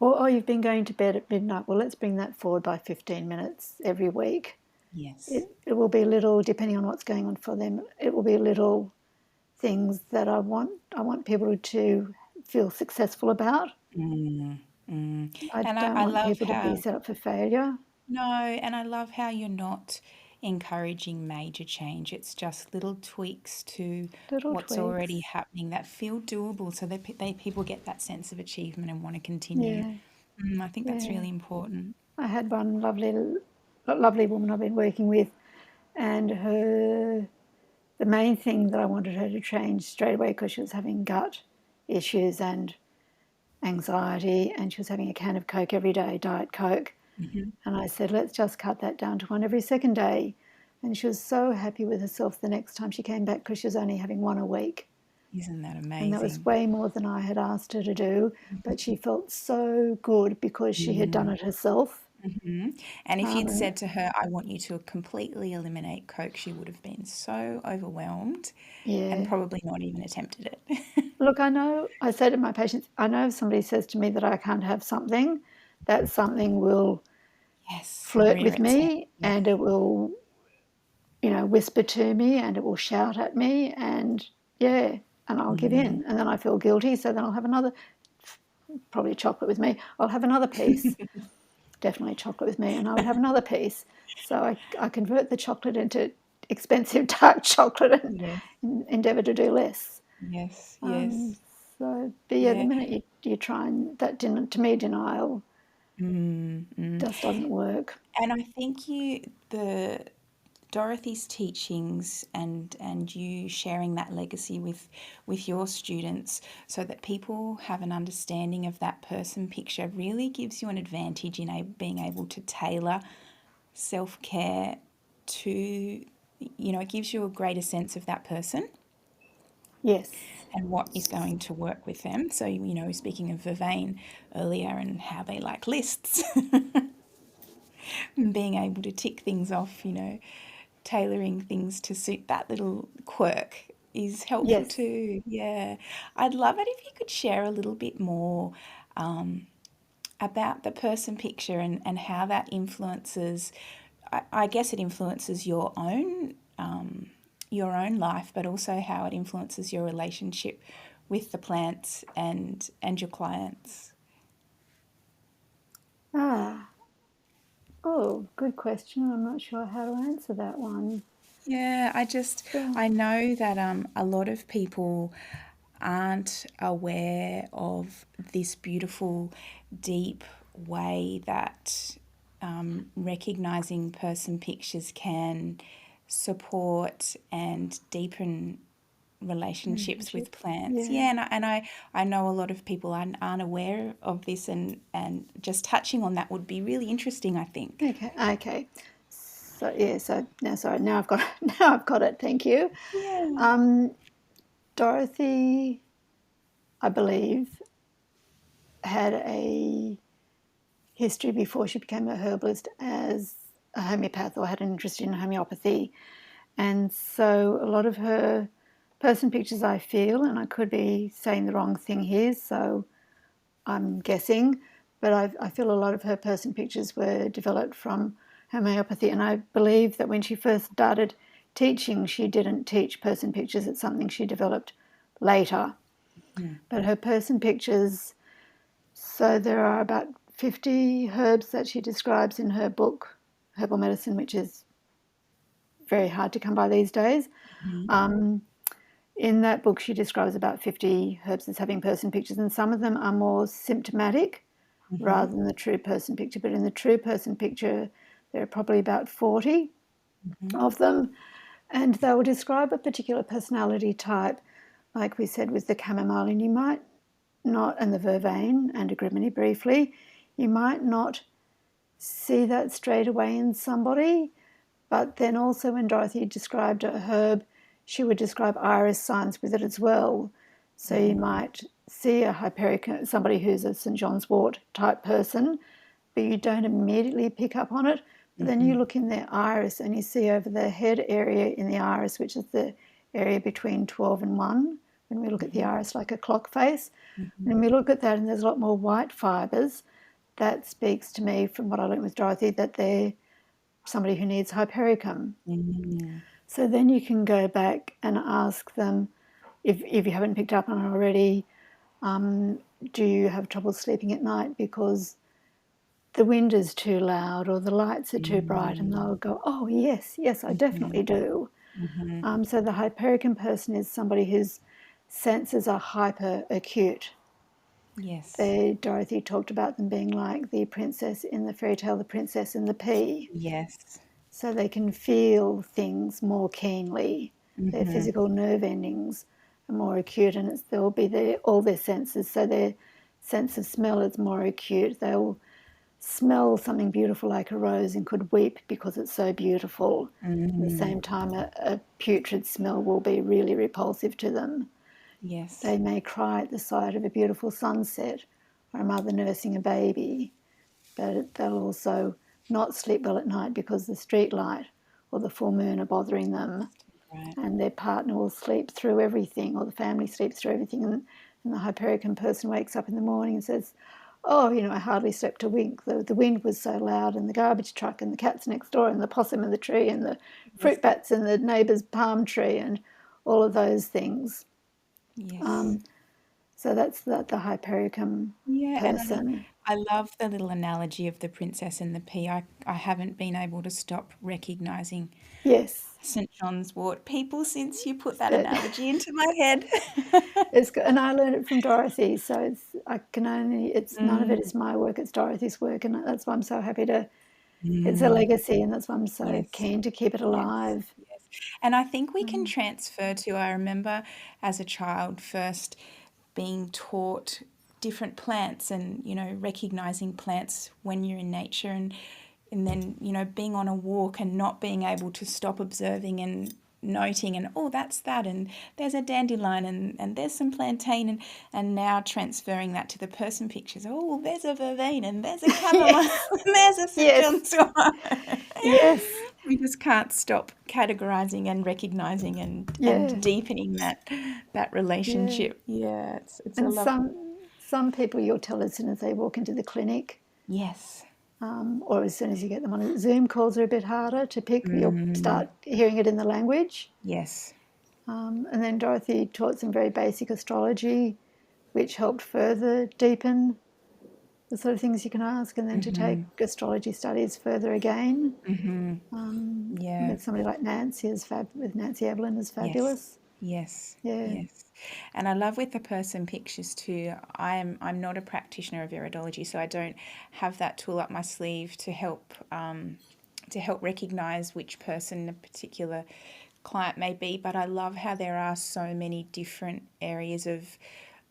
Or, oh, you've been going to bed at midnight. Well, let's bring that forward by 15 minutes every week. Yes. It will be little, depending on what's going on for them, it will be little things that I want people to feel successful about. Mm, mm. I And don't I want love people to be how, set up for failure. no, and I love how you're not encouraging major change. It's just little tweaks to Little what's already tweaks. happening that feel doable, so that people get that sense of achievement and want to continue. Yeah, I think that's yeah. really important. I had one lovely woman I've been working with, and the main thing that I wanted her to change straight away, because she was having gut issues and anxiety, and she was having a can of Coke every day, Diet Coke. Hmm. And I said, let's just cut that down to one every second day. And she was so happy with herself the next time she came back, because she was only having one a week. Isn't that And that was amazing? way more than I had asked her to do. But she felt so good because she had done Mm. it herself. Hmm. And if you'd And said to her, I want you to completely eliminate Coke, she would have been so overwhelmed and yeah. probably not even attempted it. Look, I say to my patients, I know if somebody says to me that I can't have something, that something will Yes, flirt rear with its head. me, Yes. and it will, whisper to me, and it will shout at me, and yeah, and I'll give Mm. in. And then I feel guilty, so then I'll have another, probably chocolate with me, I'll have another piece, definitely chocolate with me, and I would have another piece. So I convert the chocolate into expensive dark chocolate Yes, and endeavour to do less. yes, Um, yes. but yeah, the Yeah. minute you try, and that, to me, denial Mm, mm. just doesn't work. And I think the Dorothy's teachings and you sharing that legacy with your students, so that people have an understanding of that person picture, really gives you an advantage in being able to tailor self-care to, it gives you a greater sense of that person. Yes. and what is going to work with them. So, speaking of vervain earlier and how they like lists, and being able to tick things off, tailoring things to suit that little quirk is helpful Yes. too. Yeah. I'd love it if you could share a little bit more about the person picture and how that influences, I guess it influences your own life, but also how it influences your relationship with the plants and your clients. Ah, oh, good question. I'm not sure how to answer that one. Yeah, So, I know that a lot of people aren't aware of this beautiful, deep way that recognizing person pictures can support and deepen relationships with relationships. plants. Yeah. Yeah, I know a lot of people aren't aware of this, and just touching on that would be really interesting, I think. Okay. Okay. So yeah. So now, sorry. Now I've got now I've got it. Thank you. Yeah. Um, Dorothy, I believe, had a history before she became a herbalist as a homeopath, or had an interest in homeopathy. And so a lot of her person pictures, I feel, and I could be saying the wrong thing here, so I'm guessing, but I feel a lot of her person pictures were developed from homeopathy. And I believe that when she first started teaching, she didn't teach person pictures. It's something she developed later. Mm. But her person pictures, so there are about 50 herbs that she describes in her book, Herbal Medicine, which is very hard to come by these days. In that book, she describes about 50 herbs as having person pictures, and some of them are more symptomatic rather than the true person picture. But in the true person picture, there are probably about 40 of them, and they will describe a particular personality type. Like we said with the chamomile, and you might not, and the vervain and agrimony briefly, you might not see that straight away in somebody. But then also when Dorothy described a herb, she would describe iris signs with it as well. So you might see a hypericum, somebody who's a St. John's wort type person, but you don't immediately pick up on it. But then you look in their iris and you see over the head area in the iris, which is the area between 12 and 1, when we look at the iris like a clock face. And we look at that and there's a lot more white fibres. That speaks to me, from what I learned with Dorothy, that they're somebody who needs hypericum. Mm. So then you can go back and ask them, if you haven't picked up on it already, do you have trouble sleeping at night because the wind is too loud or the lights are too bright? And they'll go, oh, yes, yes, I definitely do. So the hypericum person is somebody whose senses are hyper acute. Yes. Dorothy talked about them being like the princess in the fairy tale, The Princess and the Pea. Yes. So they can feel things more keenly. Their physical nerve endings are more acute, and they'll be all their senses. So their sense of smell is more acute. They'll smell something beautiful like a rose and could weep because it's so beautiful. At the same time, a putrid smell will be really repulsive to them. Yes. They may cry at the sight of a beautiful sunset or a mother nursing a baby, but they'll also not sleep well at night because the street light or the full moon are bothering them, Right. and their partner will sleep through everything, or the family sleeps through everything, and the hypericum person wakes up in the morning and says, oh, I hardly slept a wink. The wind was so loud, and the garbage truck, and the cats next door, and the possum in the tree, and the Yes. fruit bats in the neighbour's palm tree, and all of those things. Yes. So that's the hypericum Yeah, and person. I love the little analogy of the princess and the pea. I haven't been able to stop recognizing Yes. St. John's wort people since you put that But analogy into my head. it's good, and I learned it from Dorothy. So it's none of it Mm. is my work. It's Dorothy's work, and that's why I'm so happy to. It's a Mm. legacy, and that's why I'm so Yes. keen to keep it Yes. alive. Yes. And I think we can Um, transfer to, I remember as a child first being taught different plants and, recognizing plants when you're in nature, and then, being on a walk and not being able to stop observing and noting and, oh, that's that, and there's a dandelion, and there's some plantain, and now transferring that to the person pictures. Oh, there's a vervain, and there's a chamomile, Yes. and there's a St. Yes. John's wort. Yes. We just can't stop categorizing and recognizing and Yeah. deepening that Yeah. relationship. Yeah, it's a And lovely. some people you'll tell as soon as they walk into the clinic, Yes. or as soon as you get them on it. Zoom calls are a bit harder to pick. You'll start hearing it in the language. Yes. And then Dorothy taught some very basic astrology, which helped further deepen the sort of things you can ask, and then to take astrology studies further again. Yeah. With somebody like Nancy with Nancy Evelyn is Yes. fabulous. Yes. Yeah. Yes. And I love with the person pictures too. I'm not a practitioner of iridology, so I don't have that tool up my sleeve to help recognize which person a particular client may be. But I love how there are so many different areas of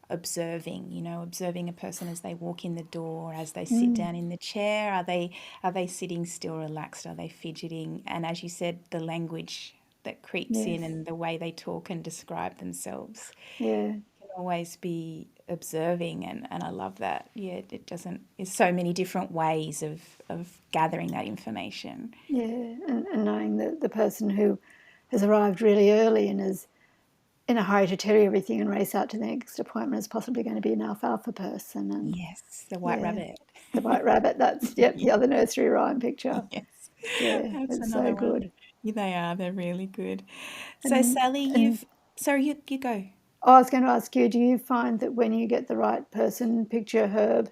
observing a person as they walk in the door, as they sit down in the chair. Are they sitting still, relaxed? Are they fidgeting? And as you said, the language that creeps in Yes. and the way they talk and describe themselves Yeah. can always be observing, and I love that. Yeah, it doesn't. There's so many different ways of gathering that information. Yeah. And knowing that the person who has arrived really early and is in a hurry to tell you everything and race out to the next appointment is possibly going to be an alfalfa person. And Yes, the white yeah, rabbit. the white rabbit, that's, yep, the other nursery rhyme picture. Yes, Yeah, that's it's so another one. good. Yeah, they are. They're really good. So, And Sally, and sorry, you go. I was going to ask you, do you find that when you get the right person picture herb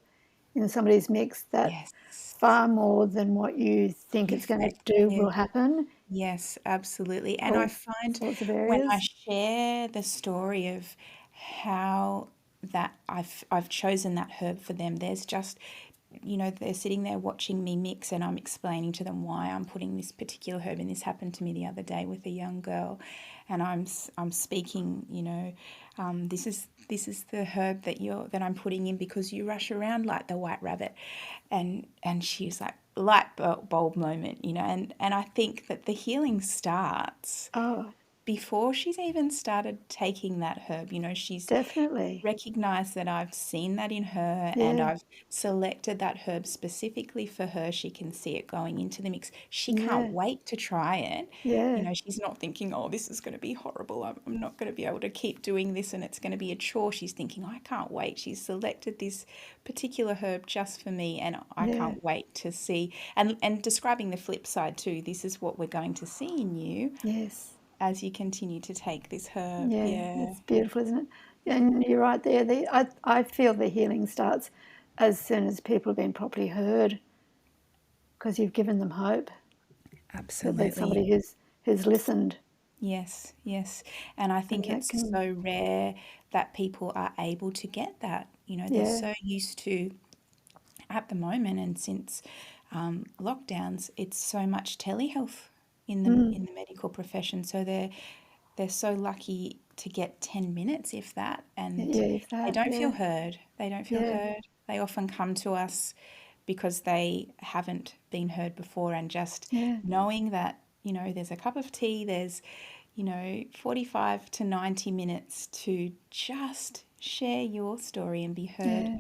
in somebody's mix, that Yes. far more than what you think it's going to do will Effective. happen? Yes, absolutely. And I All find sorts of when I areas. share the story of how that I've chosen that herb for them, there's just, they're sitting there watching me mix, and I'm explaining to them why I'm putting this particular herb in. This happened to me the other day with a young girl, and I'm speaking, this is the herb that I'm putting in because you rush around like the white rabbit, and she's like light bulb moment, and I think that the healing starts Oh, before she's even started taking that herb. She's definitely. recognized that I've seen that in her, and Yeah, I've selected that herb specifically for her. She can see it going into the mix. She can't yeah, wait to try it. yeah, She's not thinking, oh, this is going to be horrible. I'm not going to be able to keep doing this and it's going to be a chore. She's thinking, I can't wait. She's selected this particular herb just for me, and I yeah, can't wait to see. And describing the flip side too, this is what we're going to see in you yes. as you continue to take this herb. Yeah, Yeah. it's beautiful, isn't it? And you're right there. I feel the healing starts as soon as people have been properly heard because you've given them hope that there's Absolutely. somebody who's listened, Yes, yes. And I think and that it's can, so rare that people are able to get that. They're yeah, so used to, at the moment and since lockdowns, it's so much telehealth in the medical profession. So they're so lucky to get 10 minutes, if that, and yeah, if they that, don't feel yeah, heard. They don't feel yeah, heard. They often come to us because they haven't been heard before, and just yeah, knowing that, there's a cup of tea, there's, 45 to 90 minutes to just share your story and be heard, yeah,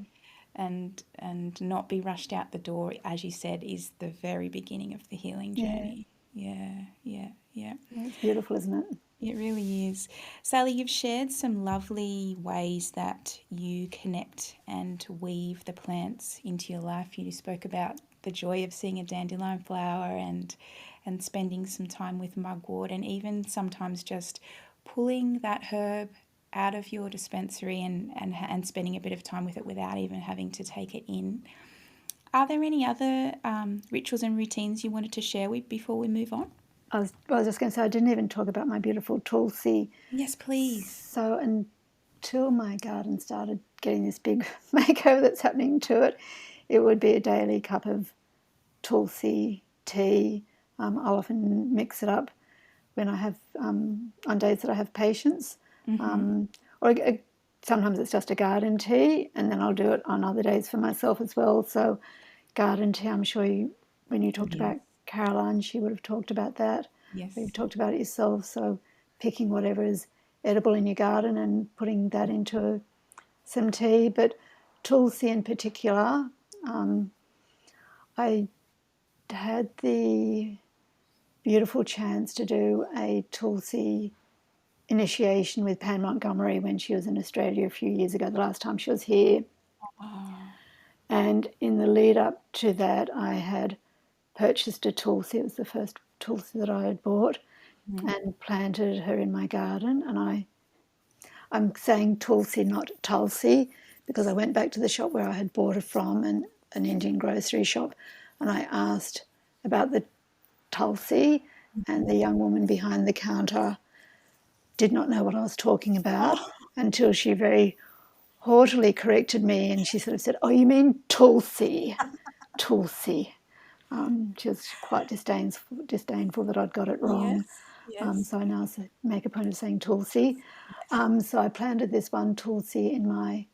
and not be rushed out the door, as you said, is the very beginning of the healing yeah, journey. Yeah, yeah, yeah. yeah. It's beautiful, isn't it? It really is. Sally, you've shared some lovely ways that you connect and weave the plants into your life. You spoke about the joy of seeing a dandelion flower, and spending some time with mugwort, and even sometimes just pulling that herb out of your dispensary, and spending a bit of time with it without even having to take it in. Are there any other rituals and routines you wanted to share with before we move on? I was just going to say I didn't even talk about my beautiful Tulsi. Yes, please. So until my garden started getting this big makeover that's happening to it, it would be a daily cup of Tulsi tea. I'll often mix it up when I have on days that I have patients, or sometimes it's just a garden tea, and then I'll do it on other days for myself as well. So garden tea, I'm sure when you talked Yes, about Caroline, she would have talked about that. Or yes. you've talked about it yourself. So picking whatever is edible in your garden and putting that into some tea. But tulsi in particular, I had the beautiful chance to do a tulsi initiation with Pan Montgomery when she was in Australia a few years ago, the last time she was here. Oh. And in the lead up to that, I had purchased a tulsi. It was the first tulsi that I had bought, and planted her in my garden. And I'm saying tulsi, not tulsi, because I went back to the shop where I had bought it from, an Indian grocery shop, and I asked about the tulsi, and the young woman behind the counter did not know what I was talking about until she very haughtily corrected me, and she sort of said, "Oh, you mean tulsi, tulsi." She was quite disdainful that I'd got it wrong. Yes, yes, So I now make a point of saying tulsi. yes. So I planted this one tulsi in my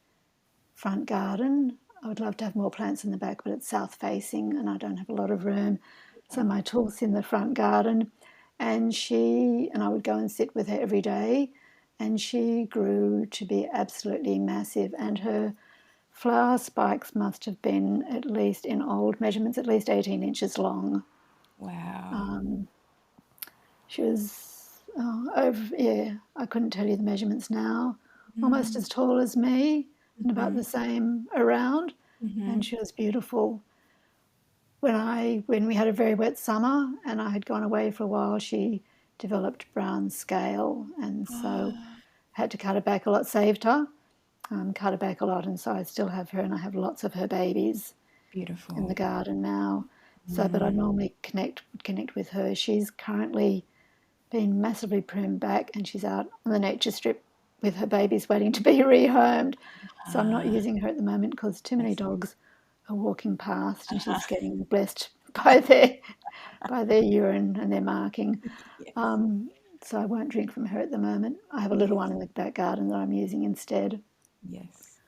front garden. I would love to have more plants in the back, but it's south facing and I don't have a lot of room. So my tulsi in the front garden, and I would go and sit with her every day, and she grew to be absolutely massive, and her flower spikes must have been, at least in old measurements, at least 18 inches long. Wow. She was I couldn't tell you the measurements now, almost as tall as me and about the same around, and she was beautiful. When we had a very wet summer and I had gone away for a while, she developed brown scale, and so had to cut her back a lot, saved her, cut her back a lot, and so I still have her, and I have lots of her babies in the Beautiful. garden now. So, but I normally connect with her. She's currently been massively pruned back, and she's out on the nature strip with her babies waiting to be rehomed. So I'm not Ah, using her at the moment because too many yes. dogs are walking past, and she's getting blessed by their urine and their marking. Yes, So I won't drink from her at the moment. I have a little one yes, in the back garden that I'm using instead. yes.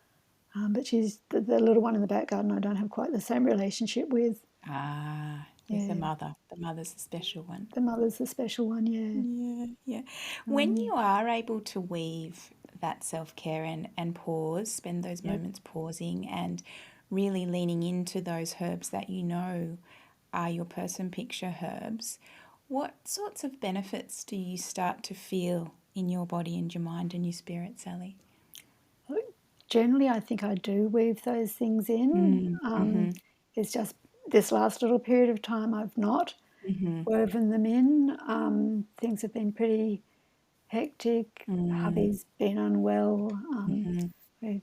But she's the little one in the back garden I don't have quite the same relationship with. Ah, yes, the Yeah, mother. The mother's a special one. the mother's the special one, yeah. Yeah, yeah. When you are able to weave that self-care and pause, spend those Yep. moments pausing and really leaning into those herbs that you know are your person picture herbs, what sorts of benefits do you start to feel in your body and your mind and your spirit, Sally? Generally, I think I do weave those things in. Mm-hmm. It's just this last little period of time I've not Mm-hmm. woven them in. Things have been pretty hectic. Mm, Hubby's been unwell. mm-hmm. We're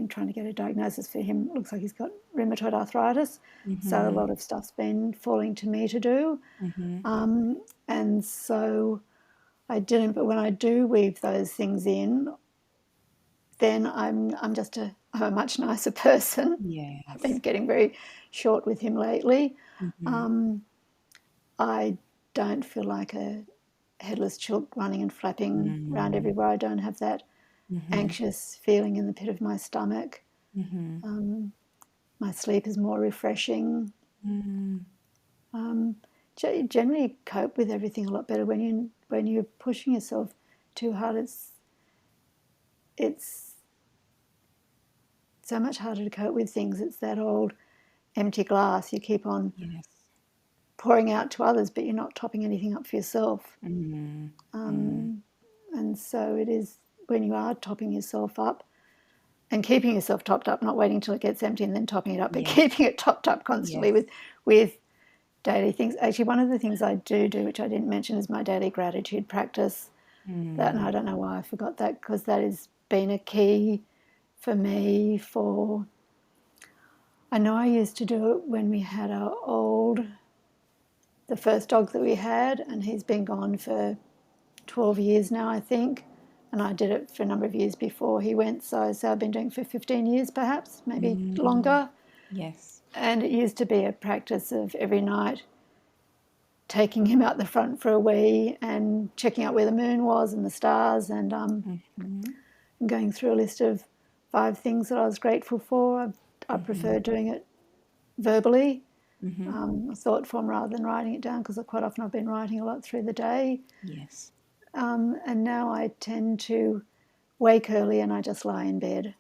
trying to get a diagnosis for him. It looks like he's got rheumatoid arthritis. So a Mm-hmm. lot of stuff's been falling to me to do. Mm-hmm. And so I didn't, but when I do weave those things in, then I'm a much nicer person. I've been Yes. getting very short with him lately. Mm-hmm. Um, I don't feel like a headless chook running and flapping around Mm-hmm. everywhere. I don't have that Mm-hmm. anxious feeling in the pit of my stomach. Mm-hmm. My sleep is more refreshing. Mm-hmm. Um, Generally cope with everything a lot better when you're pushing yourself too hard. It's so much harder to cope with things. It's that old empty glass. You keep on Yes. pouring out to others, but you're not topping anything up for yourself. Mm-hmm. Mm-hmm. Um, and so it is when you are topping yourself up and keeping yourself topped up, not waiting until it gets empty and then topping it up, but Yes. keeping it topped up constantly Yes. with daily things. Actually, one of the things I do, which I didn't mention, is my daily gratitude practice. That, and I don't know why I forgot that, because that has been a key for me for. I know I used to do it when we had the first dog that we had, and he's been gone for 12 years now, I think. And I did it for a number of years before he went. So I've been doing it for 15 years, perhaps, maybe Mm-hmm. longer. Yes. And it used to be a practice of every night taking him out the front for a wee and checking out where the moon was and the stars, and Mm-hmm. going through a list of 5 things that I was grateful for. I Mm-hmm. prefer doing it verbally, Mm-hmm. a thought form, rather than writing it down, because quite often I've been writing a lot through the day. Yes. and now I tend to wake early and I just lie in bed.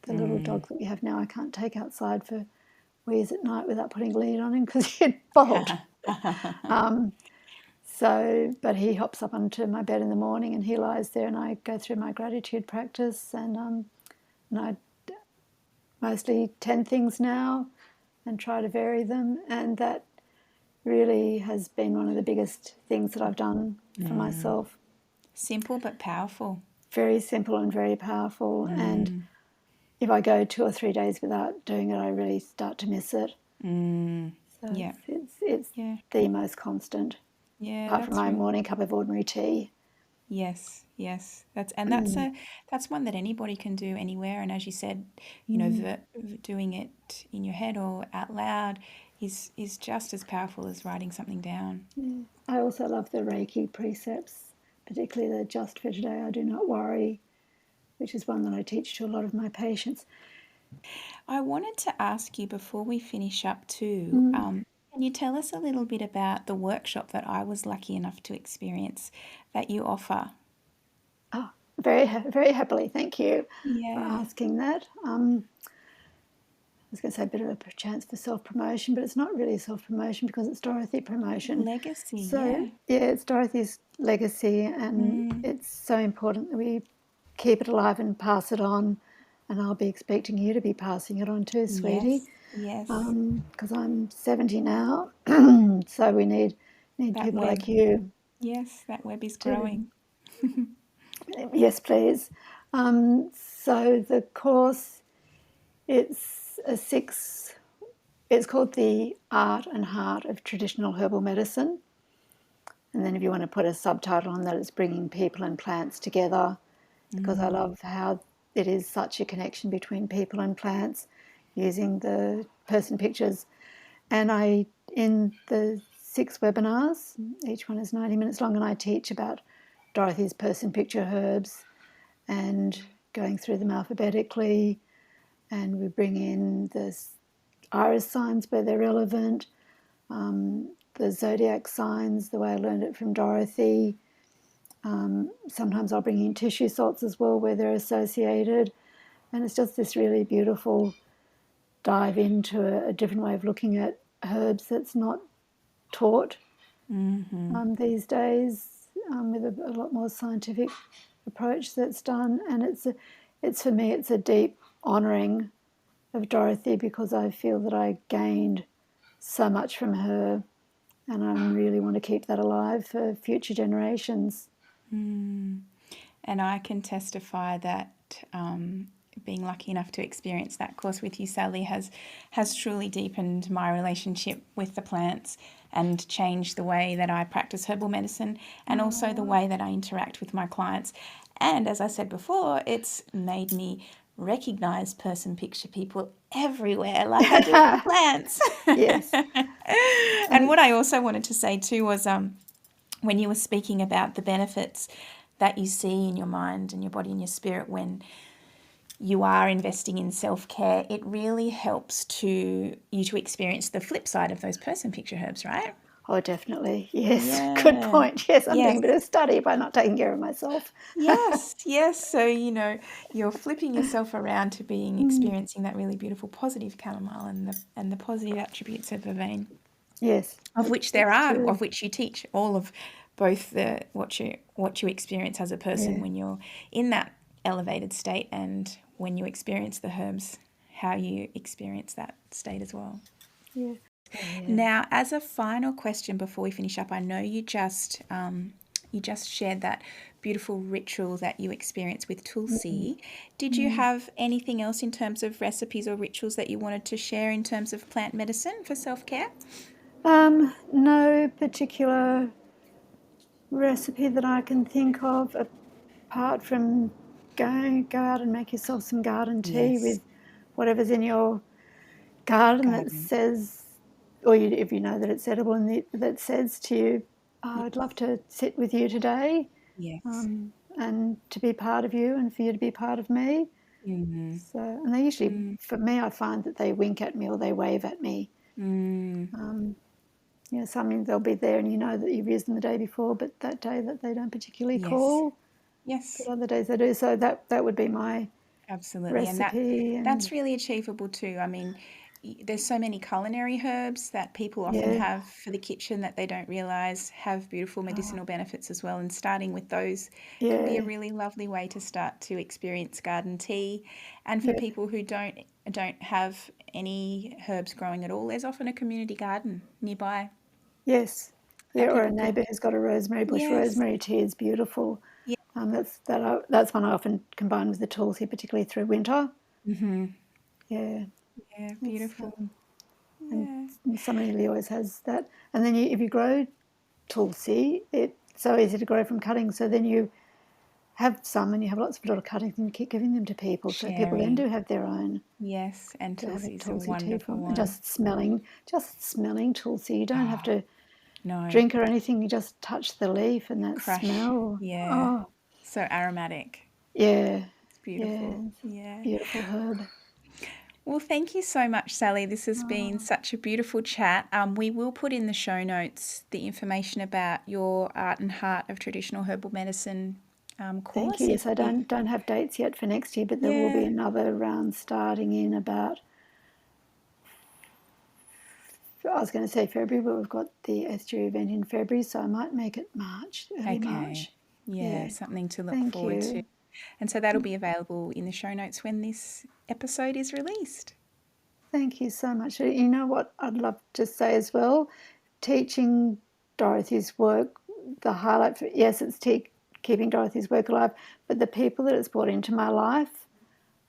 The little dog that we have now I can't take outside for wheeze at night without putting a lead on him because he'd bolt. But he hops up onto my bed in the morning and he lies there, and I go through my gratitude practice, and I mostly 10 things now and try to vary them, and that really has been one of the biggest things that I've done for myself. Simple but powerful. Very simple and very powerful, and if I go 2 or 3 days without doing it, I really start to miss it. So Yeah. it's the most constant. Yeah, Apart from that's my really, morning cup of ordinary tea. yes, that's that's one that anybody can do anywhere. And as you said, doing it in your head or out loud is just as powerful as writing something down. Yeah. I also love the Reiki precepts, particularly the Just for Today, I Do Not Worry, which is one that I teach to a lot of my patients. I wanted to ask you before we finish up too, can you tell us a little bit about the workshop that I was lucky enough to experience that you offer? Oh, very happily, thank you for Yeah. asking that. I was going to say a bit of a chance for self-promotion, but it's not really self-promotion because it's Dorothy promotion. Legacy, So, yeah. yeah, it's Dorothy's legacy, and it's so important that we keep it alive and pass it on. And I'll be expecting you to be passing it on too, sweetie, Yes, yes. because I'm 70 now. So we need That people web, like you yes, that web is to, growing. yes, please. So the course, it's a 6. It's called The Art and Heart of Traditional Herbal Medicine. And then if you want to put a subtitle on that, it's bringing people and plants together, because I love how it is such a connection between people and plants using the person pictures. And in the 6 webinars, each one is 90 minutes long, and I teach about Dorothy's person picture herbs and going through them alphabetically. And we bring in the iris signs where they're relevant, the zodiac signs, the way I learned it from Dorothy. Sometimes I'll bring in tissue salts as well where they're associated. And it's just this really beautiful dive into a different way of looking at herbs that's not taught these days, with a lot more scientific approach that's done. And it's for me, it's a deep honouring of Dorothy, because I feel that I gained so much from her, and I really want to keep that alive for future generations. And I can testify that being lucky enough to experience that course with you, Sally, has truly deepened my relationship with the plants and changed the way that I practice herbal medicine, and also the way that I interact with my clients. And as I said before, it's made me recognize person picture people everywhere like I do with the plants. Yes. And what I also wanted to say too was when you were speaking about the benefits that you see in your mind and your body and your spirit when you are investing in self-care, it really helps you to experience the flip side of those person picture herbs, right? Oh, definitely. Yes. Good Yeah. point. Yes, I'm doing Yes. a bit of study by not taking care of myself. Yes, yes. So, you're flipping yourself around to being experiencing that really beautiful positive chamomile and the positive attributes of vervain, Yes, of which there it's are, true. of which you teach all of both the what you experience as a person Yeah, when you're in that elevated state, and when you experience the herbs, how you experience that state as well. yeah. Oh, yeah. Now, as a final question before we finish up, I know you just shared that beautiful ritual that you experienced with Tulsi. Did you have anything else in terms of recipes or rituals that you wanted to share in terms of plant medicine for self-care? No particular recipe that I can think of, apart from go out and make yourself some garden tea Yes, with whatever's in your garden that garden. says, or if you know that it's edible, and that says to you, oh, I'd love to sit with you today, Yes. and to be part of you and for you to be part of me. Mm-hmm. So, and they usually, for me, I find that they wink at me or they wave at me. Mm. You know, some they'll be there and you know that you've used them the day before, but that day that they don't particularly Yes. call. Yes. But other days they do. So that would be my Absolutely. And recipe. that's And really achievable too. I mean, there's so many culinary herbs that people often yeah, have for the kitchen that they don't realize have beautiful medicinal benefits as well. And starting with those can be a yeah, really lovely way to start to experience garden tea. And for yeah, people who don't have any herbs growing at all, there's often a community garden nearby yes, yeah. that Or a people can. neighbour who's got a rosemary bush. Yes. Rosemary tea is beautiful. Yeah. That's one I often combine with the tulsi, particularly through winter. Mm-hmm. Yeah, Yeah. it's Beautiful. and Yeah. somebody really always has that. And then if you grow tulsi, it's so easy to grow from cutting. So then you have some and you have lots of little cuttings and you keep giving them to people. So people then Sharing. do have their own Yes, and to have a Tulsi's a tulsi tea wonderful from. And one. just smelling tulsi. You don't have Oh, to no, drink or anything. You just touch the leaf and that crush. smell. Yeah, Oh, so aromatic. yeah, It's yeah, beautiful. it's a Yeah. beautiful herb. Well, thank you so much, Sally. This has been Oh, such a beautiful chat. We will put in the show notes the information about your Art and Heart of Traditional Herbal Medicine thank you. course. Yes, I If don't have dates yet for next year, but there will be yeah, another round starting in about. I was going to say February, but we've got the estuary event in February, so I might make it March, early okay, March. yeah, Yeah. something to look Thank forward to. you. And so that'll be available in the show notes when this episode is released. Thank you so much. You know what I'd love to say as well? Teaching Dorothy's work, the highlight for, yes, it's keeping Dorothy's work alive, but the people that it's brought into my life,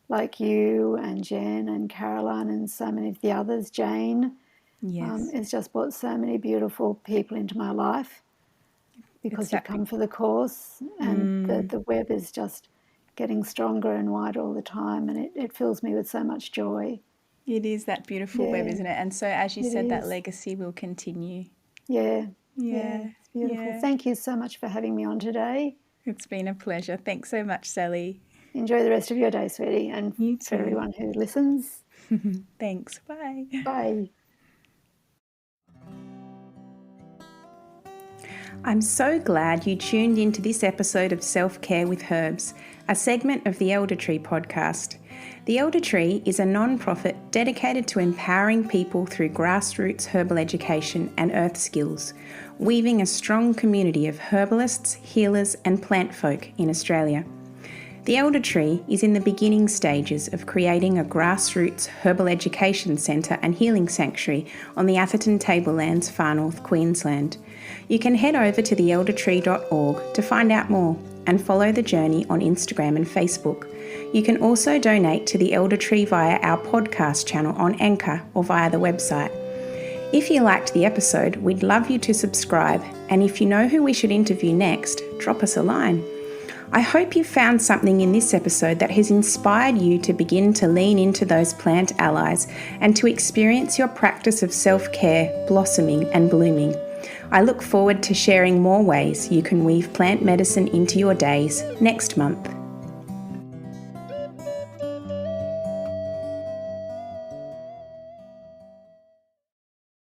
like you and Jen and Caroline and so many of the others, Jane, Yes, it's just brought so many beautiful people into my life it's because you've that. come for the course, and the web is just getting stronger and wider all the time, and it fills me with so much joy. It is that beautiful web, Yeah, isn't it? And so, as you it said, that is. legacy will continue. Yeah, yeah, Yeah, it's beautiful. yeah. Thank you so much for having me on today. It's been a pleasure. Thanks so much, Sally. Enjoy the rest of your day, sweetie, and You for too. everyone who listens, Thanks. Bye. bye. I'm so glad you tuned into this episode of Self Care with Herbs, a segment of the Elder Tree podcast. The Elder Tree is a non-profit dedicated to empowering people through grassroots herbal education and earth skills, weaving a strong community of herbalists, healers, and plant folk in Australia. The Elder Tree is in the beginning stages of creating a grassroots herbal education centre and healing sanctuary on the Atherton Tablelands, far north Queensland. You can head over to theeldertree.org to find out more and follow the journey on Instagram and Facebook. You can also donate to the Elder Tree via our podcast channel on Anchor or via the website. If you liked the episode, we'd love you to subscribe, and if you know who we should interview next, drop us a line. I hope you found something in this episode that has inspired you to begin to lean into those plant allies and to experience your practice of self-care blossoming and blooming. I look forward to sharing more ways you can weave plant medicine into your days next month.